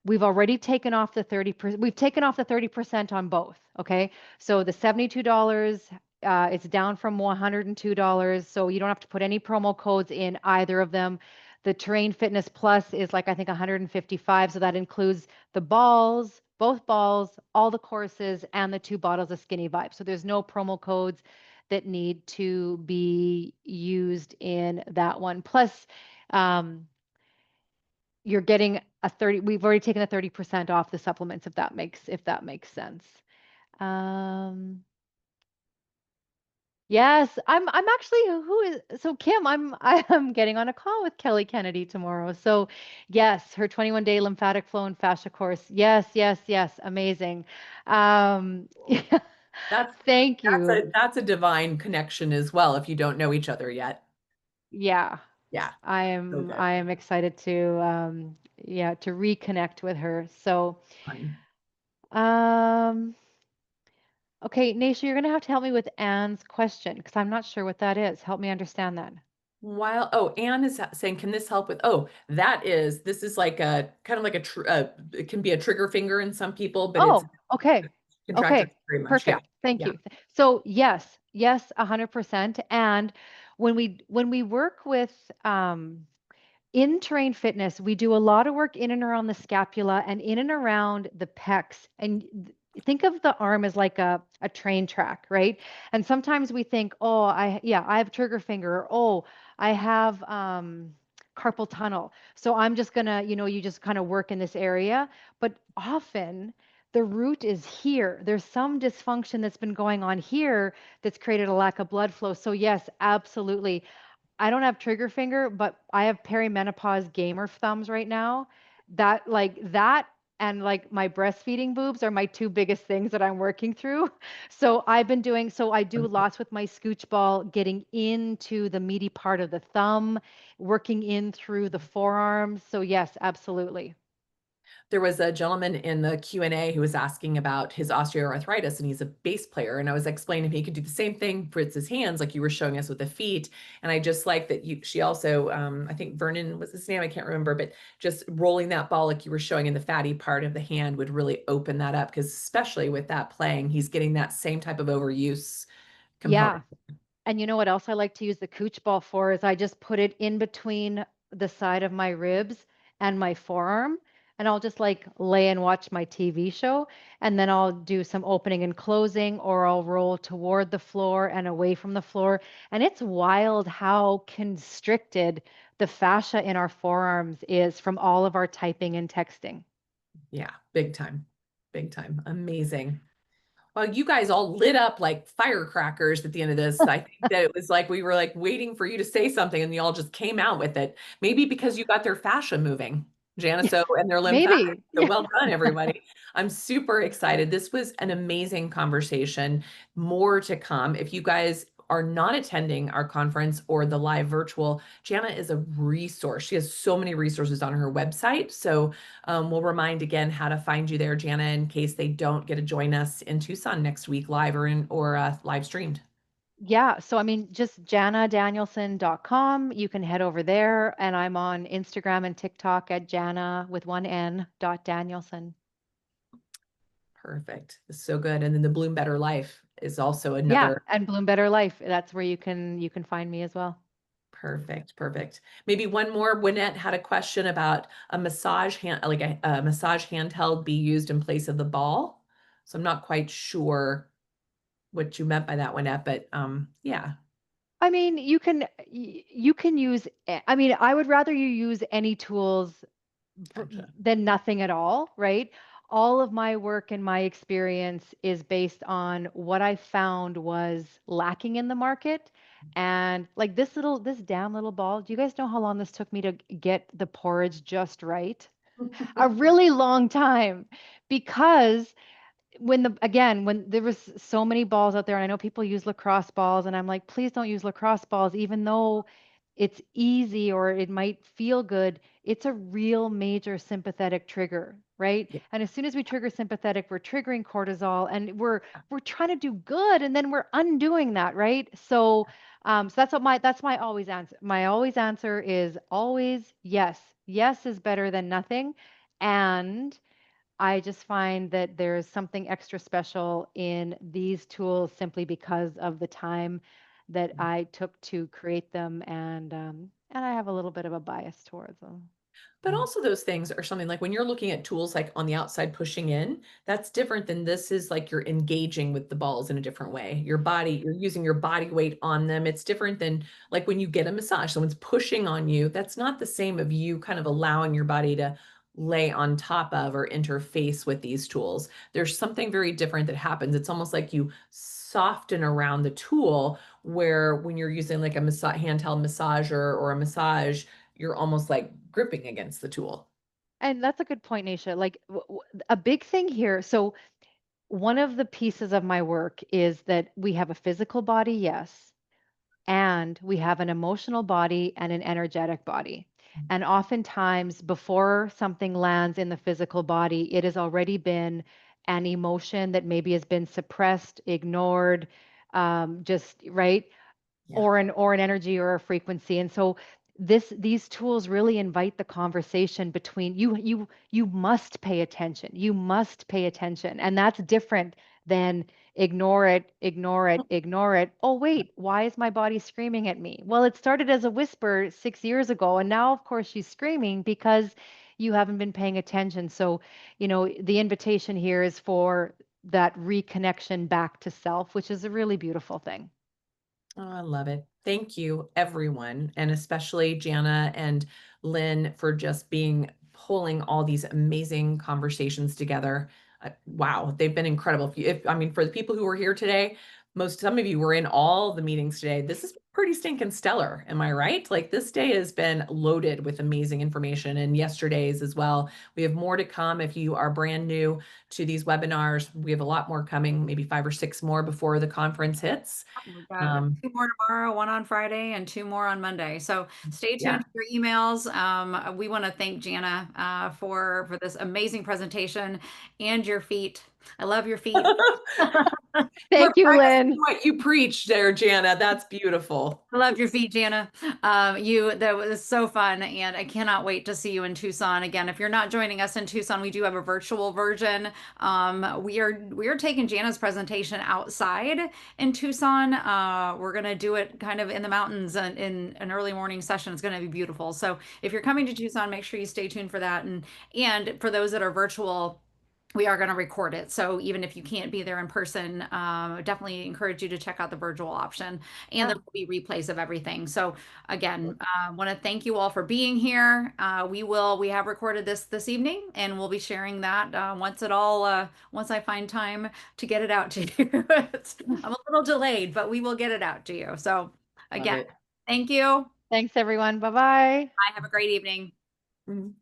C: we've already taken off the 30%. We've taken off the 30% on both. Okay. So the $72, it's down from $102. So you don't have to put any promo codes in either of them. The Terrain Fitness Plus is like, I think 155. So that includes the balls, both balls, all the courses, and the 2 bottles of Skinny Vibe. So there's no promo codes that need to be used in that one. Plus, you're getting a 30, we've already taken a 30% off the supplements if that makes sense. Yes, I'm actually so Kim, I'm getting on a call with Kelly Kennedy tomorrow. So yes, her 21-day lymphatic flow and fascia course. Yes, yes, yes, amazing. Yeah,
B: That's
C: thank you.
B: that's a divine connection as well if you don't know each other yet.
C: Yeah,
B: Yeah.
C: I
B: So
C: am
B: good.
C: I am excited to yeah, to reconnect with her. So
B: Fun.
C: um okay, Nasha, you're going to have to help me with Anne's question because I'm not sure what that is. Help me understand that.
B: While Anne is saying, can this help with? Oh, this is like a kind of like it can be a trigger finger in some people, but it's
C: Oh, okay.
B: contractors
C: Okay.
B: very much. Yeah,
C: Perfect. Thank
B: yeah.
C: you. So yes, yes, 100%. And when we work with in Terrain Fitness, we do a lot of work in and around the scapula and in and around the pecs. And think of the arm as like a train track, right? And sometimes we think, oh, I have trigger finger, or oh, I have carpal tunnel. So I'm just gonna, you just kind of work in this area. But often the root is here. There's some dysfunction that's been going on here that's created a lack of blood flow. So yes, absolutely. I don't have trigger finger, but I have perimenopause gamer thumbs right now. That and like my breastfeeding boobs are my 2 biggest things that I'm working through. So I do lots with my scooch ball, getting into the meaty part of the thumb, working in through the forearms. So yes, absolutely.
B: There was a gentleman in the Q&A who was asking about his osteoarthritis, and he's a bass player. And I was explaining he could do the same thing for his hands, like you were showing us with the feet. And I just like that she also, I think Vernon was his name, I can't remember, but just rolling that ball like you were showing in the fatty part of the hand would really open that up, because especially with that playing, he's getting that same type of overuse
C: Yeah.
B: component.
C: And you know what else I like to use the cooch ball for is I just put it in between the side of my ribs and my forearm. And I'll just like lay and watch my TV show. And then I'll do some opening and closing, or I'll roll toward the floor and away from the floor. And it's wild how constricted the fascia in our forearms is from all of our typing and texting.
B: Yeah, big time. Big time. Amazing. Well, you guys all lit up like firecrackers at the end of this. I think that it was like we were like waiting for you to say something and you all just came out with it. Maybe because you got their fascia moving, Jana, and their lymphatic.
C: Maybe.
B: So well done, everybody. I'm super excited. This was an amazing conversation. More to come. If you guys are not attending our conference or the live virtual, Jana is a resource. She has so many resources on her website. So we'll remind again how to find you there, Jana, in case they don't get to join us in Tucson next week live or live streamed.
C: Yeah, so I mean, just janadanielson.com. You can head over there, and I'm on Instagram and TikTok at Jana with one N dot Danielson.
B: Perfect. It's so good. And then the Bloom Better Life is also
C: Yeah,
B: another.
C: and Bloom Better Life. That's where you can find me as well.
B: Perfect. Perfect. Maybe one more. Wynette had a question about a massage like a massage handheld be used in place of the ball. So I'm not quite sure what you meant by that, Wynette, but yeah.
C: I mean, you can use, I mean, I would rather you use any tools
B: Gotcha.
C: than nothing at all, right? All of my work and my experience is based on what I found was lacking in the market. And like this damn little ball, do you guys know how long this took me to get the porridge just right? A really long time because when there was so many balls out there, and I know people use lacrosse balls, and I'm like, please don't use lacrosse balls, even though it's easy or it might feel good. It's a real major sympathetic trigger, right?
B: Yeah.
C: And as soon as we trigger sympathetic, we're triggering cortisol, and we're trying to do good, and then we're undoing that, right? So, so that's my always answer. My always answer is always yes. Yes is better than nothing, and I just find that there's something extra special in these tools simply because of the time that I took to create them, and I have a little bit of a bias towards them.
B: But also those things are something like when you're looking at tools like on the outside pushing in, that's different than this is like you're engaging with the balls in a different way. Your body, you're using your body weight on them. It's different than like when you get a massage, someone's pushing on you. That's not the same of you kind of allowing your body to lay on top of or interface with these tools. There's something very different that happens. It's almost like you soften around the tool where when you're using like a handheld massager or a massage, you're almost like gripping against the tool.
C: And that's a good point, Nisha. Like a big thing here. So one of the pieces of my work is that we have a physical body, yes, and we have an emotional body and an energetic body. And oftentimes, before something lands in the physical body, it has already been an emotion that maybe has been suppressed, ignored, just right,
B: Yeah.
C: or an energy or a frequency. And so these tools really invite the conversation between you must pay attention. You must pay attention. And that's different than ignore it, ignore it, ignore it. Oh, wait, why is my body screaming at me? Well, it started as a whisper 6 years ago, and now, of course, she's screaming because you haven't been paying attention. So, the invitation here is for that reconnection back to self, which is a really beautiful thing.
B: Oh, I love it. Thank you, everyone, and especially Jana and Lynn for just pulling all these amazing conversations together. Wow, they've been incredible. I mean, for the people who were here today, some of you were in all the meetings today. This is pretty stinking stellar. Am I right? Like this day has been loaded with amazing information, and yesterday's as well. We have more to come. If you are brand new to these webinars, we have a lot more coming, maybe 5 or 6 more before the conference hits.
A: We've got two more tomorrow, one on Friday, and two more on Monday. So stay
B: Yeah.
A: tuned for your emails. We want to thank Jana for this amazing presentation and your feet. I love your feet.
B: You're
C: Thank you,
B: practicing
C: Lynn.
B: what you preach there, Jana. That's beautiful.
A: I loved your feet, Jana. That was so fun, and I cannot wait to see you in Tucson again. If you're not joining us in Tucson, we do have a virtual version. We are taking Jana's presentation outside in Tucson. We're gonna do it kind of in the mountains in an early morning session. It's gonna be beautiful. So if you're coming to Tucson, make sure you stay tuned for that. And for those that are virtual, we are going to record it. So even if you can't be there in person, definitely encourage you to check out the virtual option. And there will be replays of everything. So again, want to thank you all for being here. We have recorded this evening, and we'll be sharing that once I find time to get it out to you. I'm a little delayed, but we will get it out to you. So
B: Love
A: again,
B: it.
A: thank you.
C: Thanks, everyone. Bye bye.
A: Bye. Have a great evening.
B: Mhm.